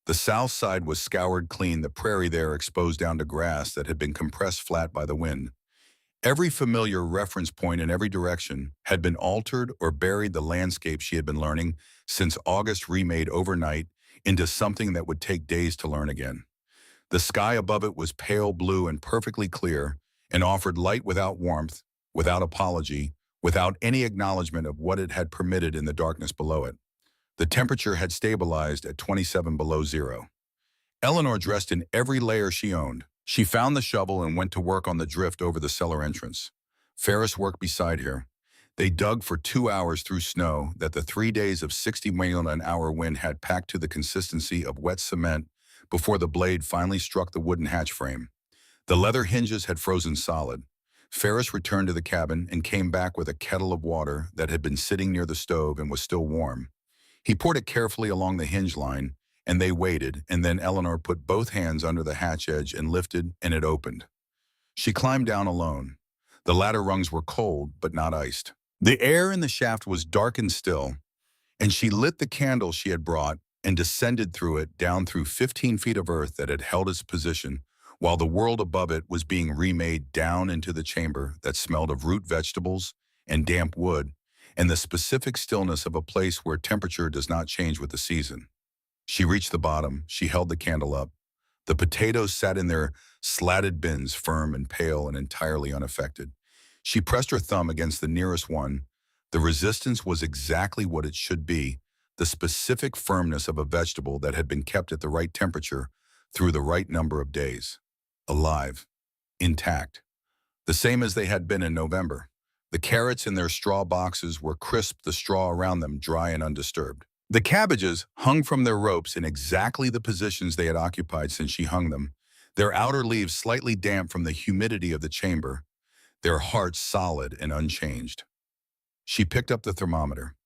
The south side was scoured clean, the prairie there exposed down to grass that had been compressed flat by the wind. Every familiar reference point in every direction had been altered or buried the landscape she had been learning since August remade overnight into something that would take days to learn again. The sky above it was pale blue and perfectly clear and offered light without warmth, without apology, without any acknowledgement of what it had permitted in the darkness below it. The temperature had stabilized at 27 below zero. Eleanor dressed in every layer she owned. She found the shovel and went to work on the drift over the cellar entrance. Ferris worked beside her. They dug for 2 hours through snow that the 3 days of 60 miles an hour wind had packed to the consistency of wet cement before the blade finally struck the wooden hatch frame. The leather hinges had frozen solid. Ferris returned to the cabin and came back with a kettle of water that had been sitting near the stove and was still warm. He poured it carefully along the hinge line, and they waited, and then Eleanor put both hands under the hatch edge and lifted, and it opened. She climbed down alone. The ladder rungs were cold, but not iced. The air in the shaft was dark and still, and she lit the candle she had brought and descended through it down through 15 feet of earth that had held its position, while the world above it was being remade down into the chamber that smelled of root vegetables and damp wood, and the specific stillness of a place where temperature does not change with the season. She reached the bottom. She held the candle up. The potatoes sat in their slatted bins, firm and pale and entirely unaffected. She pressed her thumb against the nearest one. The resistance was exactly what it should be, the specific firmness of a vegetable that had been kept at the right temperature through the right number of days. Alive, intact, the same as they had been in November. The carrots in their straw boxes were crisp, the straw around them dry and undisturbed. The cabbages hung from their ropes in exactly the positions they had occupied since she hung them, their outer leaves slightly damp from the humidity of the chamber, their hearts solid and unchanged. She picked up the thermometer.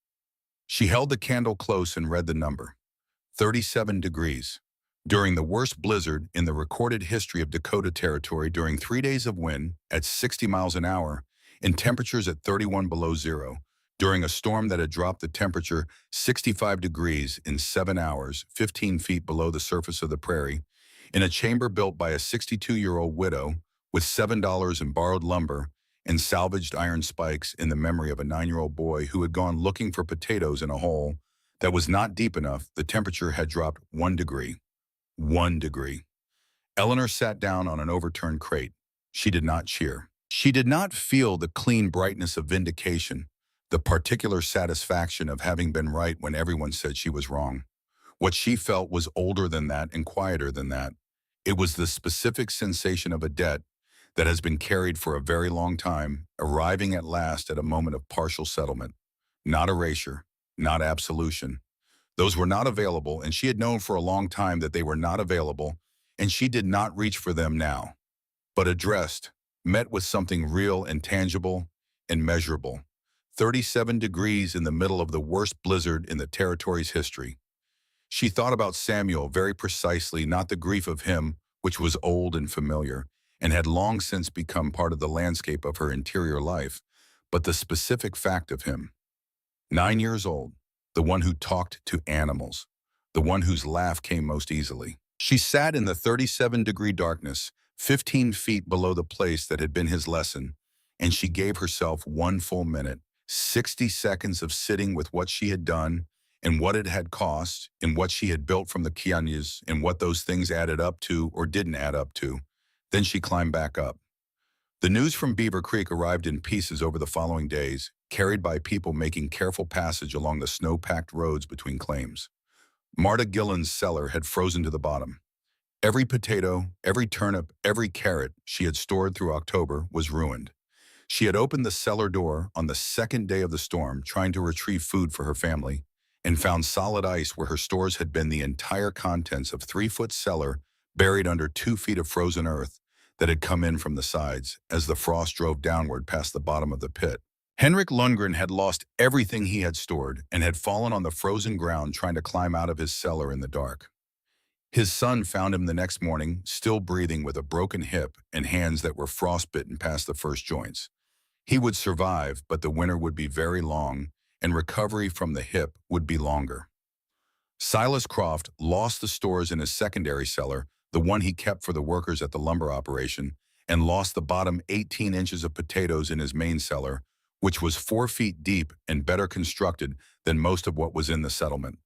She held the candle close and read the number. 37 degrees. During the worst blizzard in the recorded history of Dakota Territory, during 3 days of wind at 60 miles an hour, in temperatures at 31 below zero, during a storm that had dropped the temperature 65 degrees in 7 hours, 15 feet below the surface of the prairie, in a chamber built by a 62-year-old widow with $7 in borrowed lumber and salvaged iron spikes in the memory of a 9-year-old boy who had gone looking for potatoes in a hole that was not deep enough. The temperature had dropped 1 degree. 1 degree. Eleanor sat down on an overturned crate. She did not cheer. She did not feel the clean brightness of vindication, the particular satisfaction of having been right when everyone said she was wrong. What she felt was older than that and quieter than that. It was the specific sensation of a debt that has been carried for a very long time, arriving at last at a moment of partial settlement. Not erasure, not absolution. Those were not available, and she had known for a long time that they were not available, and she did not reach for them now. But addressed, met with something real and tangible and measurable. 37 degrees in the middle of the worst blizzard in the territory's history. She thought about Samuel very precisely, not the grief of him, which was old and familiar, and had long since become part of the landscape of her interior life, but the specific fact of him. 9 years old, the one who talked to animals, the one whose laugh came most easily. She sat in the 37-degree darkness, 15 feet below the place that had been his lesson, and she gave herself 1 full minute, 60 seconds of sitting with what she had done and what it had cost and what she had built from the Kianyas and what those things added up to or didn't add up to. Then she climbed back up. The news from Beaver Creek arrived in pieces over the following days, carried by people making careful passage along the snow-packed roads between claims. Marta Gillen's cellar had frozen to the bottom. Every potato, every turnip, every carrot she had stored through October was ruined. She had opened the cellar door on the second day of the storm, trying to retrieve food for her family, and found solid ice where her stores had been, the entire contents of 3-foot cellar buried under 2 feet of frozen earth that had come in from the sides as the frost drove downward past the bottom of the pit. Henrik Lundgren had lost everything he had stored and had fallen on the frozen ground trying to climb out of his cellar in the dark. His son found him the next morning, still breathing, with a broken hip and hands that were frostbitten past the first joints. He would survive, but the winter would be very long, and recovery from the hip would be longer. Silas Croft lost the stores in his secondary cellar, the one he kept for the workers at the lumber operation, and lost the bottom 18 inches of potatoes in his main cellar, which was 4 feet deep and better constructed than most of what was in the settlement.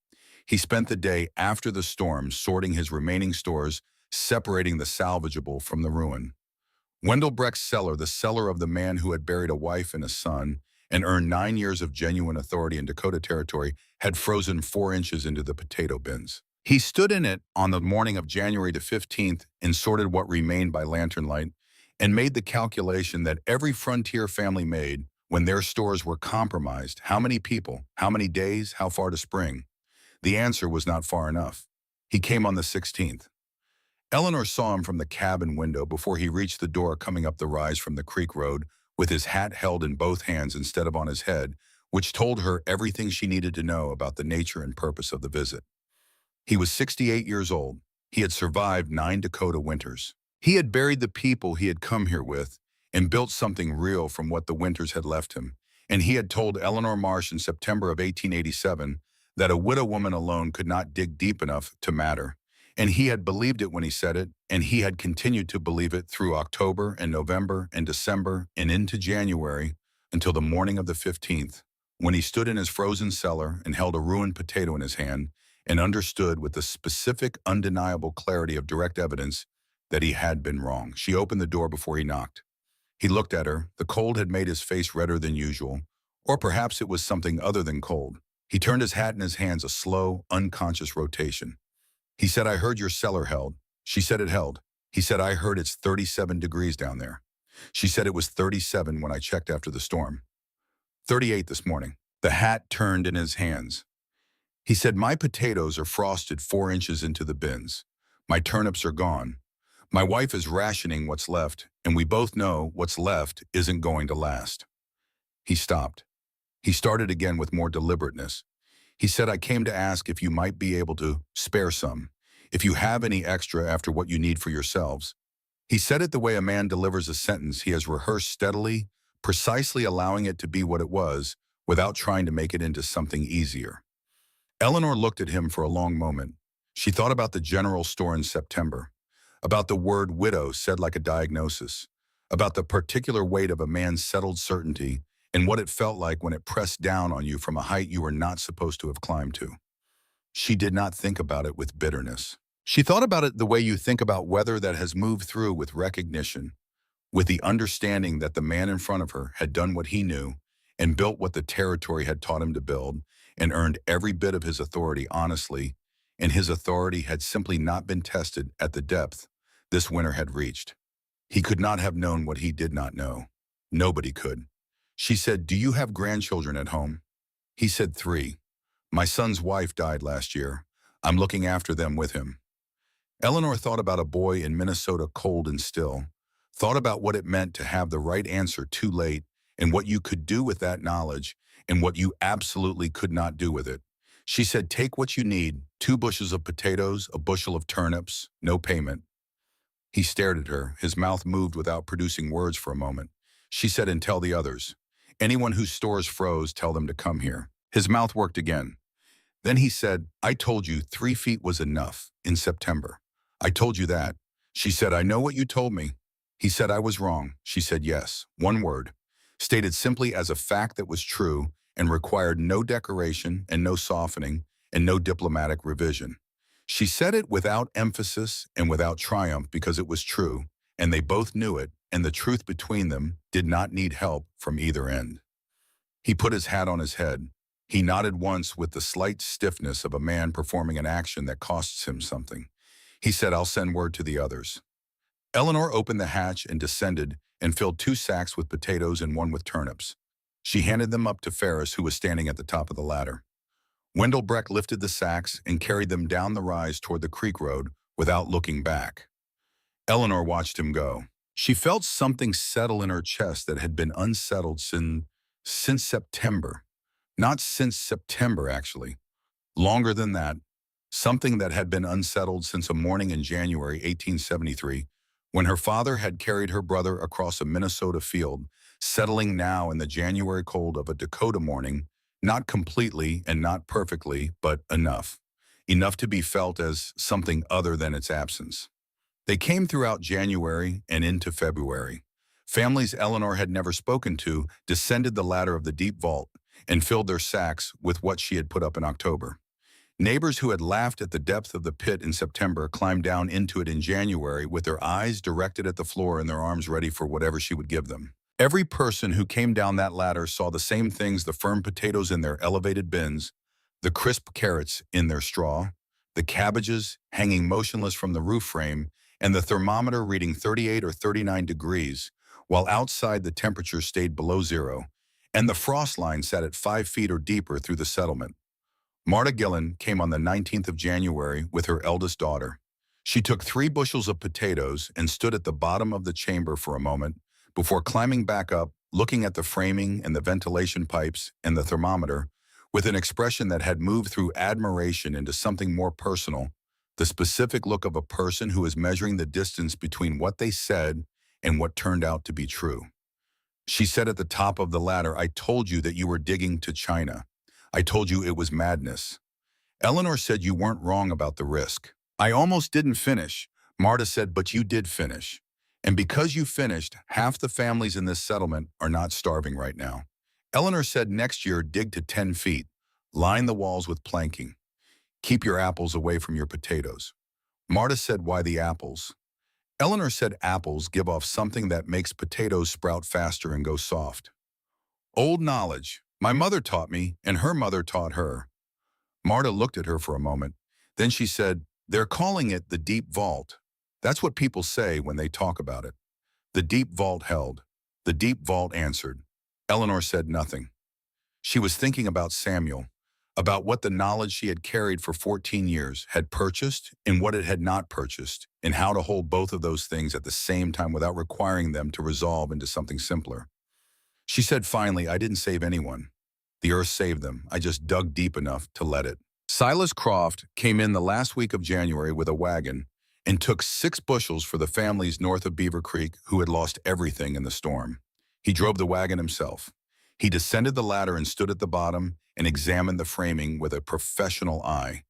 He spent the day after the storm sorting his remaining stores, separating the salvageable from the ruin. Wendell Breck's cellar, the cellar of the man who had buried a wife and a son and earned 9 years of genuine authority in Dakota Territory, had frozen 4 inches into the potato bins. He stood in it on the morning of January the 15th and sorted what remained by lantern light, and made the calculation that every frontier family made when their stores were compromised. How many people, how many days, how far to spring? The answer was not far enough. He came on the 16th. Eleanor saw him from the cabin window before he reached the door coming up the rise from the creek road with his hat held in both hands instead of on his head, which told her everything she needed to know about the nature and purpose of the visit. He was 68 years old. He had survived 9 Dakota winters. He had buried the people he had come here with and built something real from what the winters had left him. And he had told Eleanor Marsh in September of 1887 that a widow woman alone could not dig deep enough to matter. And he had believed it when he said it, and he had continued to believe it through October and November and December and into January until the morning of the 15th, when he stood in his frozen cellar and held a ruined potato in his hand and understood with the specific, undeniable clarity of direct evidence that he had been wrong. She opened the door before he knocked. He looked at her. The cold had made his face redder than usual, or perhaps it was something other than cold. He turned his hat in his hands, a slow, unconscious rotation. He said, "I heard your cellar held." She said it held. He said, "I heard it's 37 degrees down there." She said it was 37 when I checked after the storm. 38 this morning. The hat turned in his hands. He said, "My potatoes are frosted 4 inches into the bins. My turnips are gone. My wife is rationing what's left, and we both know what's left isn't going to last." He stopped. He started again with more deliberateness. He said, "I came to ask if you might be able to spare some, if you have any extra after what you need for yourselves." He said it the way a man delivers a sentence he has rehearsed steadily, precisely allowing it to be what it was, without trying to make it into something easier. Eleanor looked at him for a long moment. She thought about the general store in September, about the word widow said like a diagnosis, about the particular weight of a man's settled certainty and what it felt like when it pressed down on you from a height you were not supposed to have climbed to. She did not think about it with bitterness. She thought about it the way you think about weather that has moved through, with recognition, with the understanding that the man in front of her had done what he knew and built what the territory had taught him to build and earned every bit of his authority honestly, and his authority had simply not been tested at the depth this winter had reached. He could not have known what he did not know. Nobody could. She said, "Do you have grandchildren at home?" He said, "3. My son's wife died last year. I'm looking after them with him." Eleanor thought about a boy in Minnesota, cold and still, thought about what it meant to have the right answer too late and what you could do with that knowledge and what you absolutely could not do with it. She said, "Take what you need, 2 bushels of potatoes, a bushel of turnips, no payment." He stared at her. His mouth moved without producing words for a moment. She said, "And tell the others. Anyone whose stores froze, tell them to come here." His mouth worked again. Then he said, "I told you 3 feet was enough in September. I told you that." She said, "I know what you told me." He said, "I was wrong." She said, "Yes." One word, stated simply as a fact that was true and required no decoration and no softening and no diplomatic revision. She said it without emphasis and without triumph because it was true, and they both knew it, and the truth between them did not need help from either end. He put his hat on his head. He nodded once with the slight stiffness of a man performing an action that costs him something. He said, "I'll send word to the others." Eleanor opened the hatch and descended and filled 2 sacks with potatoes and 1 with turnips. She handed them up to Ferris, who was standing at the top of the ladder. Wendell Breck lifted the sacks and carried them down the rise toward the creek road without looking back. Eleanor watched him go. She felt something settle in her chest that had been unsettled since September. Not since September, actually. Longer than that. Something that had been unsettled since a morning in January 1873, when her father had carried her brother across a Minnesota field, settling now in the January cold of a Dakota morning, not completely and not perfectly, but enough. Enough to be felt as something other than its absence. They came throughout January and into February. Families Eleanor had never spoken to descended the ladder of the deep vault and filled their sacks with what she had put up in October. Neighbors who had laughed at the depth of the pit in September climbed down into it in January with their eyes directed at the floor and their arms ready for whatever she would give them. Every person who came down that ladder saw the same things: the firm potatoes in their elevated bins, the crisp carrots in their straw, the cabbages hanging motionless from the roof frame, and the thermometer reading 38 or 39 degrees, while outside the temperature stayed below 0, and the frost line sat at 5 feet or deeper through the settlement. Marta Gillen came on the 19th of January with her eldest daughter. She took 3 bushels of potatoes and stood at the bottom of the chamber for a moment before climbing back up, looking at the framing and the ventilation pipes and the thermometer with an expression that had moved through admiration into something more personal, the specific look of a person who is measuring the distance between what they said and what turned out to be true. She said at the top of the ladder, "I told you that you were digging to China. I told you it was madness. Eleanor said you weren't wrong about the risk. I almost didn't finish." Marta said, "But you did finish. And because you finished, half the families in this settlement are not starving right now." Eleanor said, "Next year, dig to 10 feet. Line the walls with planking. Keep your apples away from your potatoes." Marta said, "Why the apples?" Eleanor said, "Apples give off something that makes potatoes sprout faster and go soft." Old knowledge. My mother taught me, and her mother taught her. Marta looked at her for a moment. Then she said, "They're calling it the deep vault. That's what people say when they talk about it." The deep vault held. The deep vault answered. Eleanor said nothing. She was thinking about Samuel, about what the knowledge she had carried for 14 years had purchased and what it had not purchased, and how to hold both of those things at the same time without requiring them to resolve into something simpler. She said finally, "I didn't save anyone. The earth saved them. I just dug deep enough to let it." Silas Croft came in the last week of January with a wagon and took 6 bushels for the families north of Beaver Creek who had lost everything in the storm. He drove the wagon himself. He descended the ladder and stood at the bottom and examined the framing with a professional eye.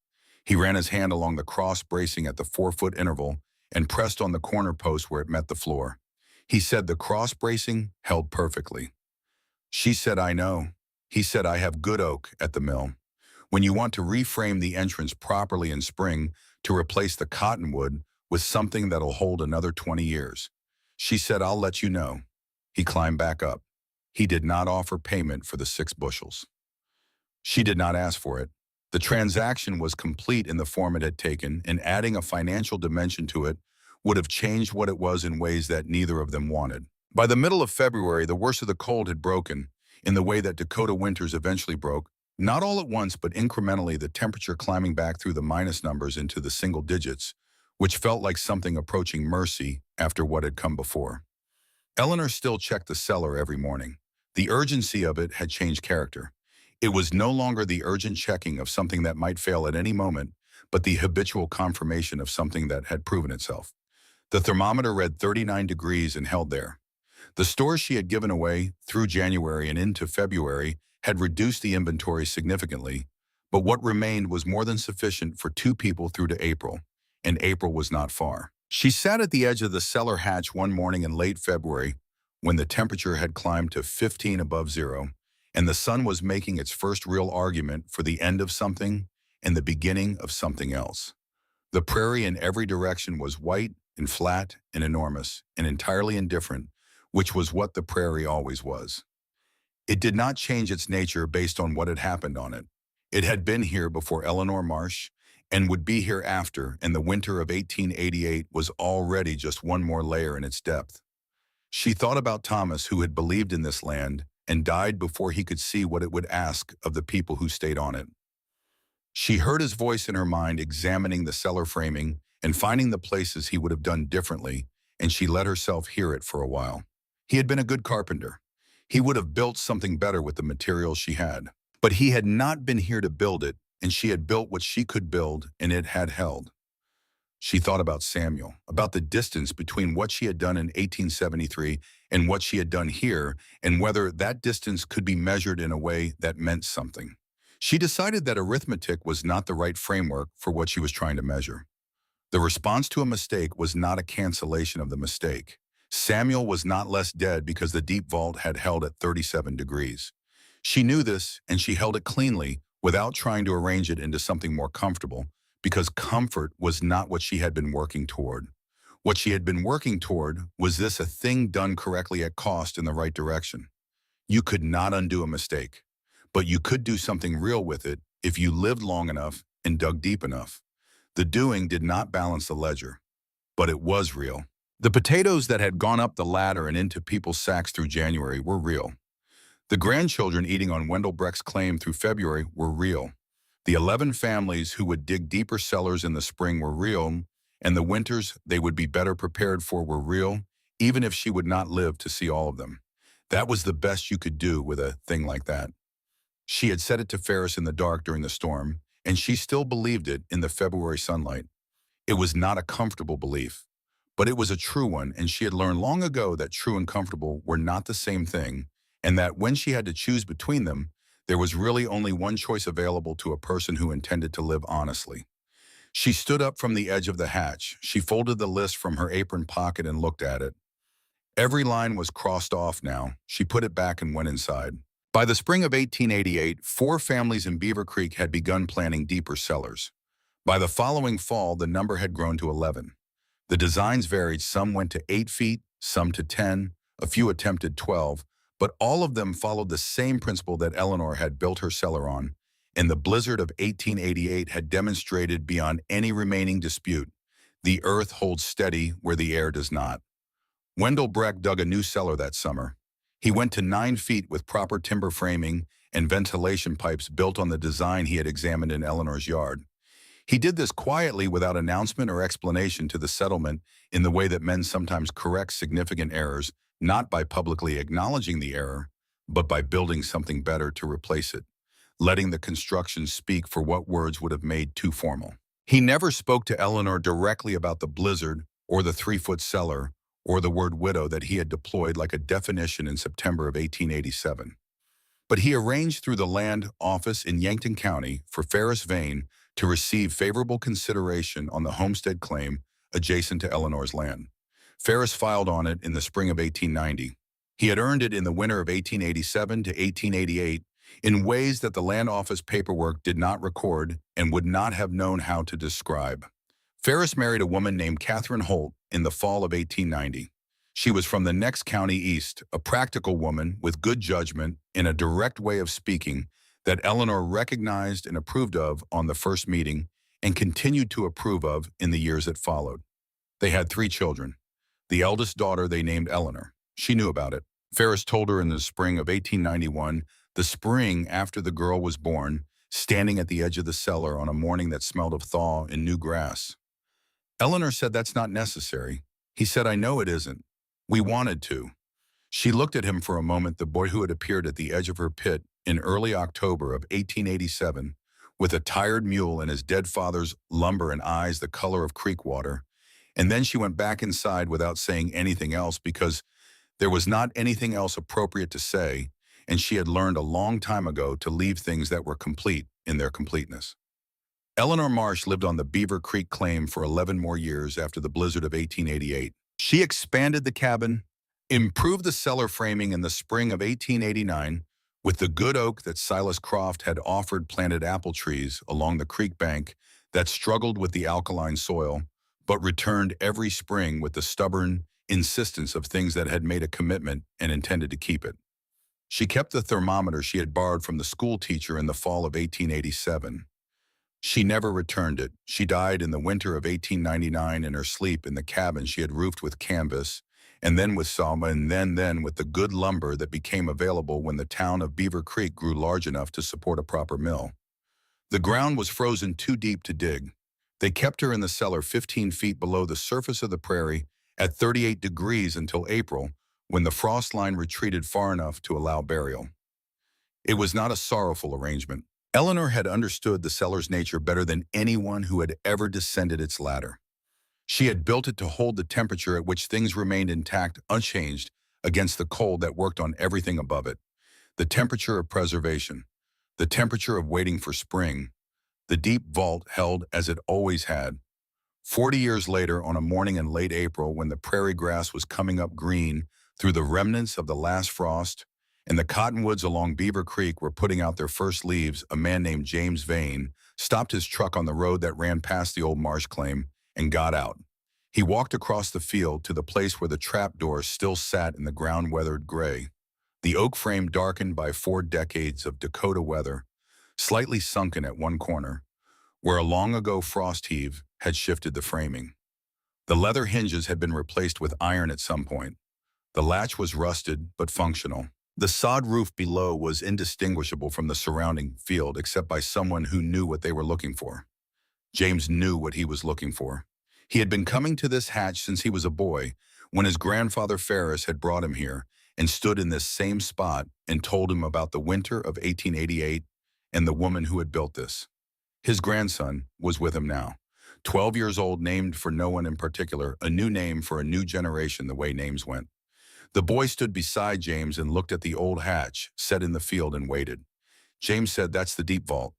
He ran his hand along the cross bracing at the 4-foot interval and pressed on the corner post where it met the floor. He said the cross bracing held perfectly. She said, "I know." He said, "I have good oak at the mill. When you want to reframe the entrance properly in spring to replace the cottonwood with something that'll hold another 20 years. She said, "I'll let you know." He climbed back up. He did not offer payment for the 6 bushels. She did not ask for it. The transaction was complete in the form it had taken, and adding a financial dimension to it would have changed what it was in ways that neither of them wanted. By the middle of February, the worst of the cold had broken, in the way that Dakota winters eventually broke, not all at once but incrementally, the temperature climbing back through the minus numbers into the single digits, which felt like something approaching mercy after what had come before. Eleanor still checked the cellar every morning. The urgency of it had changed character. It was no longer the urgent checking of something that might fail at any moment, but the habitual confirmation of something that had proven itself. The thermometer read 39 degrees and held there. The stores she had given away through January and into February had reduced the inventory significantly, but what remained was more than sufficient for 2 people through to April, and April was not far. She sat at the edge of the cellar hatch one morning in late February when the temperature had climbed to 15 above zero, and the sun was making its first real argument for the end of something and the beginning of something else. The prairie in every direction was white and flat and enormous and entirely indifferent, which was what the prairie always was. It did not change its nature based on what had happened on it. It had been here before Eleanor Marsh and would be here after, and the winter of 1888 was already just one more layer in its depth. She thought about Thomas, who had believed in this land and died before he could see what it would ask of the people who stayed on it. She heard his voice in her mind examining the cellar framing and finding the places he would have done differently, and she let herself hear it for a while. He had been a good carpenter. He would have built something better with the materials she had. But he had not been here to build it, and she had built what she could build, and it had held. She thought about Samuel, about the distance between what she had done in 1873 and what she had done here, and whether that distance could be measured in a way that meant something. She decided that arithmetic was not the right framework for what she was trying to measure. The response to a mistake was not a cancellation of the mistake. Samuel was not less dead because the deep vault had held at 37 degrees. She knew this, and she held it cleanly without trying to arrange it into something more comfortable, because comfort was not what she had been working toward. What she had been working toward was this: a thing done correctly at cost in the right direction. You could not undo a mistake, but you could do something real with it if you lived long enough and dug deep enough. The doing did not balance the ledger, but it was real. The potatoes that had gone up the ladder and into people's sacks through January were real. The grandchildren eating on Wendell Breck's claim through February were real. The 11 families who would dig deeper cellars in the spring were real, and the winters they would be better prepared for were real, even if she would not live to see all of them. That was the best you could do with a thing like that. She had said it to Ferris in the dark during the storm, and she still believed it in the February sunlight. It was not a comfortable belief, but it was a true one, and she had learned long ago that true and comfortable were not the same thing, and that when she had to choose between them, there was really only one choice available to a person who intended to live honestly. She stood up from the edge of the hatch. She folded the list from her apron pocket and looked at it. Every line was crossed off now. She put it back and went inside. By the spring of 1888, 4 families in Beaver Creek had begun planning deeper cellars. By the following fall, the number had grown to 11. The designs varied. Some went to 8 feet, some to 10, a few attempted 12, but all of them followed the same principle that Eleanor had built her cellar on, and the blizzard of 1888 had demonstrated beyond any remaining dispute: the earth holds steady where the air does not. Wendell Breck dug a new cellar that summer. He went to 9 feet with proper timber framing and ventilation pipes built on the design he had examined in Eleanor's yard. He did this quietly without announcement or explanation to the settlement, in the way that men sometimes correct significant errors, not by publicly acknowledging the error, but by building something better to replace it, letting the construction speak for what words would have made too formal. He never spoke to Eleanor directly about the blizzard or the 3-foot cellar or the word widow that he had deployed like a definition in September of 1887. But he arranged through the land office in Yankton County for Ferris Vane to receive favorable consideration on the homestead claim adjacent to Eleanor's land. Ferris filed on it in the spring of 1890. He had earned it in the winter of 1887 to 1888 in ways that the land office paperwork did not record and would not have known how to describe. Ferris married a woman named Catherine Holt in the fall of 1890. She was from the next county east, a practical woman with good judgment and a direct way of speaking that Eleanor recognized and approved of on the first meeting and continued to approve of in the years that followed. They had 3 children. The eldest daughter they named Eleanor. She knew about it. Ferris told her in the spring of 1891, the spring after the girl was born, standing at the edge of the cellar on a morning that smelled of thaw and new grass. Eleanor said, "That's not necessary." He said, "I know it isn't. We wanted to." She looked at him for a moment, the boy who had appeared at the edge of her pit in early October of 1887, with a tired mule and his dead father's lumber and eyes the color of creek water, and then she went back inside without saying anything else, because there was not anything else appropriate to say, and she had learned a long time ago to leave things that were complete in their completeness. Eleanor Marsh lived on the Beaver Creek claim for 11 more years after the blizzard of 1888. She expanded the cabin, improved the cellar framing in the spring of 1889, with the good oak that Silas Croft had offered, planted apple trees along the creek bank that struggled with the alkaline soil, but returned every spring with the stubborn insistence of things that had made a commitment and intended to keep it. She kept the thermometer she had borrowed from the school teacher in the fall of 1887. She never returned it. She died in the winter of 1899 in her sleep in the cabin she had roofed with canvas, and then with salma, and then with the good lumber that became available when the town of Beaver Creek grew large enough to support a proper mill. The ground was frozen too deep to dig. They kept her in the cellar 15 feet below the surface of the prairie at 38 degrees until April, when the frost line retreated far enough to allow burial. It was not a sorrowful arrangement. Eleanor had understood the cellar's nature better than anyone who had ever descended its ladder. She had built it to hold the temperature at which things remained intact, unchanged, against the cold that worked on everything above it. The temperature of preservation, the temperature of waiting for spring, the deep vault held as it always had. 40 years later, on a morning in late April, when the prairie grass was coming up green through the remnants of the last frost, and the cottonwoods along Beaver Creek were putting out their first leaves, a man named James Vane stopped his truck on the road that ran past the old marsh claim and got out. He walked across the field to the place where the trapdoor still sat in the ground-weathered gray, the oak frame darkened by 4 decades of Dakota weather, slightly sunken at one corner, where a long-ago frost heave had shifted the framing. The leather hinges had been replaced with iron at some point. The latch was rusted but functional. The sod roof below was indistinguishable from the surrounding field except by someone who knew what they were looking for. James knew what he was looking for. He had been coming to this hatch since he was a boy, when his grandfather Ferris had brought him here and stood in this same spot and told him about the winter of 1888 and the woman who had built this. His grandson was with him now. 12 years old, named for no one in particular, a new name for a new generation the way names went. The boy stood beside James and looked at the old hatch set in the field and waited. James said, "That's the deep vault.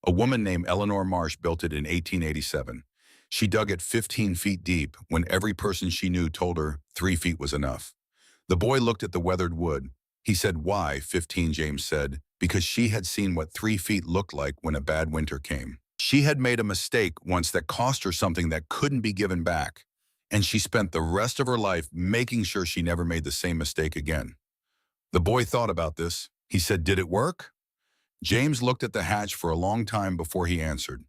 A woman named Eleanor Marsh built it in 1887. She dug it 15 feet deep when every person she knew told her 3 feet was enough." The boy looked at the weathered wood. He said, "Why, 15, James said, because she had seen what 3 feet looked like when a bad winter came. She had made a mistake once that cost her something that couldn't be given back, and she spent the rest of her life making sure she never made the same mistake again." The boy thought about this. He said, "Did it work?" James looked at the hatch for a long time before he answered.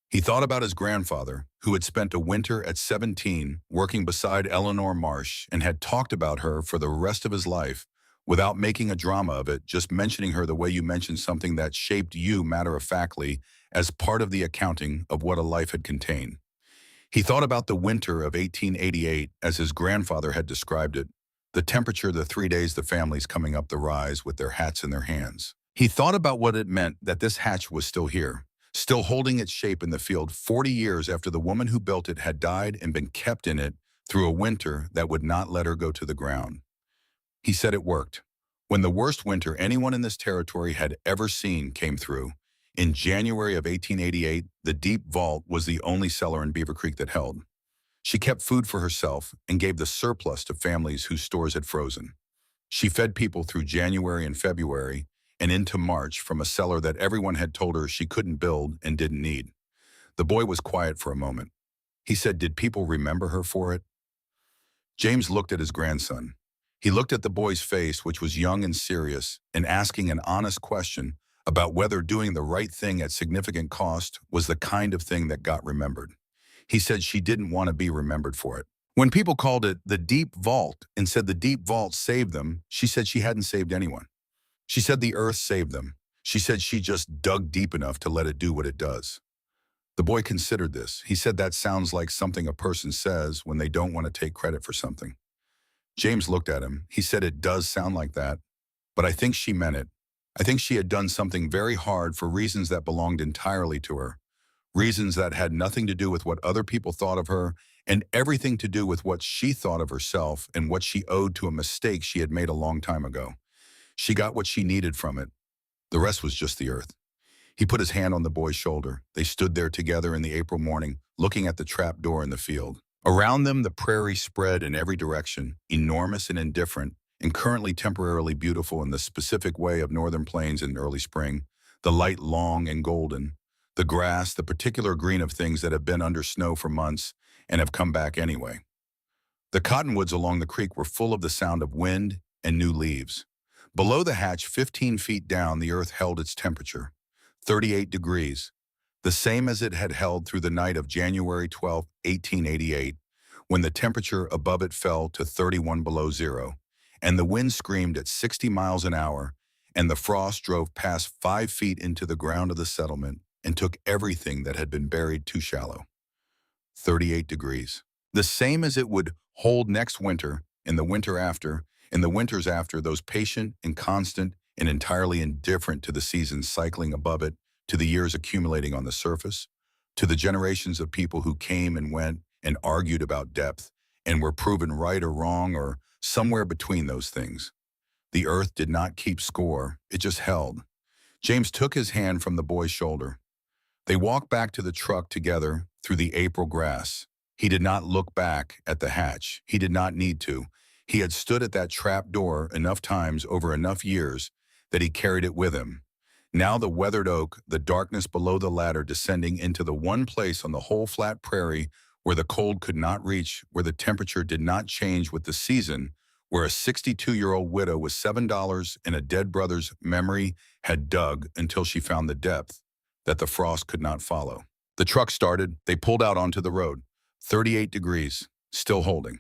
He thought about his grandfather, who had spent a winter at 17 working beside Eleanor Marsh and had talked about her for the rest of his life without making a drama of it, just mentioning her the way you mention something that shaped you matter-of-factly as part of the accounting of what a life had contained. He thought about the winter of 1888 as his grandfather had described it, the temperature the 3 days the families coming up the rise with their hats in their hands. He thought about what it meant that this hatch was still here, still holding its shape in the field 40 years after the woman who built it had died and been kept in it through a winter that would not let her go to the ground. He said it worked. When the worst winter anyone in this territory had ever seen came through, in January of 1888, the deep vault was the only cellar in Beaver Creek that held. She kept food for herself and gave the surplus to families whose stores had frozen. She fed people through January and February and into March from a cellar that everyone had told her she couldn't build and didn't need. The boy was quiet for a moment. He said, "Did people remember her for it?" James looked at his grandson. He looked at the boy's face, which was young and serious, and asking an honest question about whether doing the right thing at significant cost was the kind of thing that got remembered. He said she didn't want to be remembered for it. When people called it the deep vault and said the deep vault saved them, she said she hadn't saved anyone. She said the earth saved them. She said she just dug deep enough to let it do what it does. The boy considered this. He said that sounds like something a person says when they don't want to take credit for something. James looked at him. He said, "It does sound like that, but I think she meant it. I think she had done something very hard for reasons that belonged entirely to her, reasons that had nothing to do with what other people thought of her and everything to do with what she thought of herself and what she owed to a mistake she had made a long time ago. She got what she needed from it. The rest was just the earth." He put his hand on the boy's shoulder. They stood there together in the April morning, looking at the trap door in the field. Around them, the prairie spread in every direction, enormous and indifferent, and currently temporarily beautiful in the specific way of northern plains in early spring, the light long and golden, the grass, the particular green of things that have been under snow for months and have come back anyway. The cottonwoods along the creek were full of the sound of wind and new leaves. Below the hatch, 15 feet down, the earth held its temperature, 38 degrees, the same as it had held through the night of January 12, 1888, when the temperature above it fell to 31 below zero, and the wind screamed at 60 miles an hour, and the frost drove past 5 feet into the ground of the settlement and took everything that had been buried too shallow. 38 degrees. The same as it would hold next winter, in the winter after, in the winters after, those patient and constant and entirely indifferent to the seasons cycling above it, to the years accumulating on the surface, to the generations of people who came and went and argued about depth and were proven right or wrong or somewhere between those things. The earth did not keep score, it just held. James took his hand from the boy's shoulder. They walked back to the truck together through the April grass. He did not look back at the hatch. He did not need to. He had stood at that trap door enough times over enough years that he carried it with him. Now the weathered oak, the darkness below the ladder descending into the one place on the whole flat prairie where the cold could not reach, where the temperature did not change with the season, where a 62-year-old widow with $7 and a dead brother's memory had dug until she found the depth that the frost could not follow. The truck started. They pulled out onto the road. 38 degrees, still holding.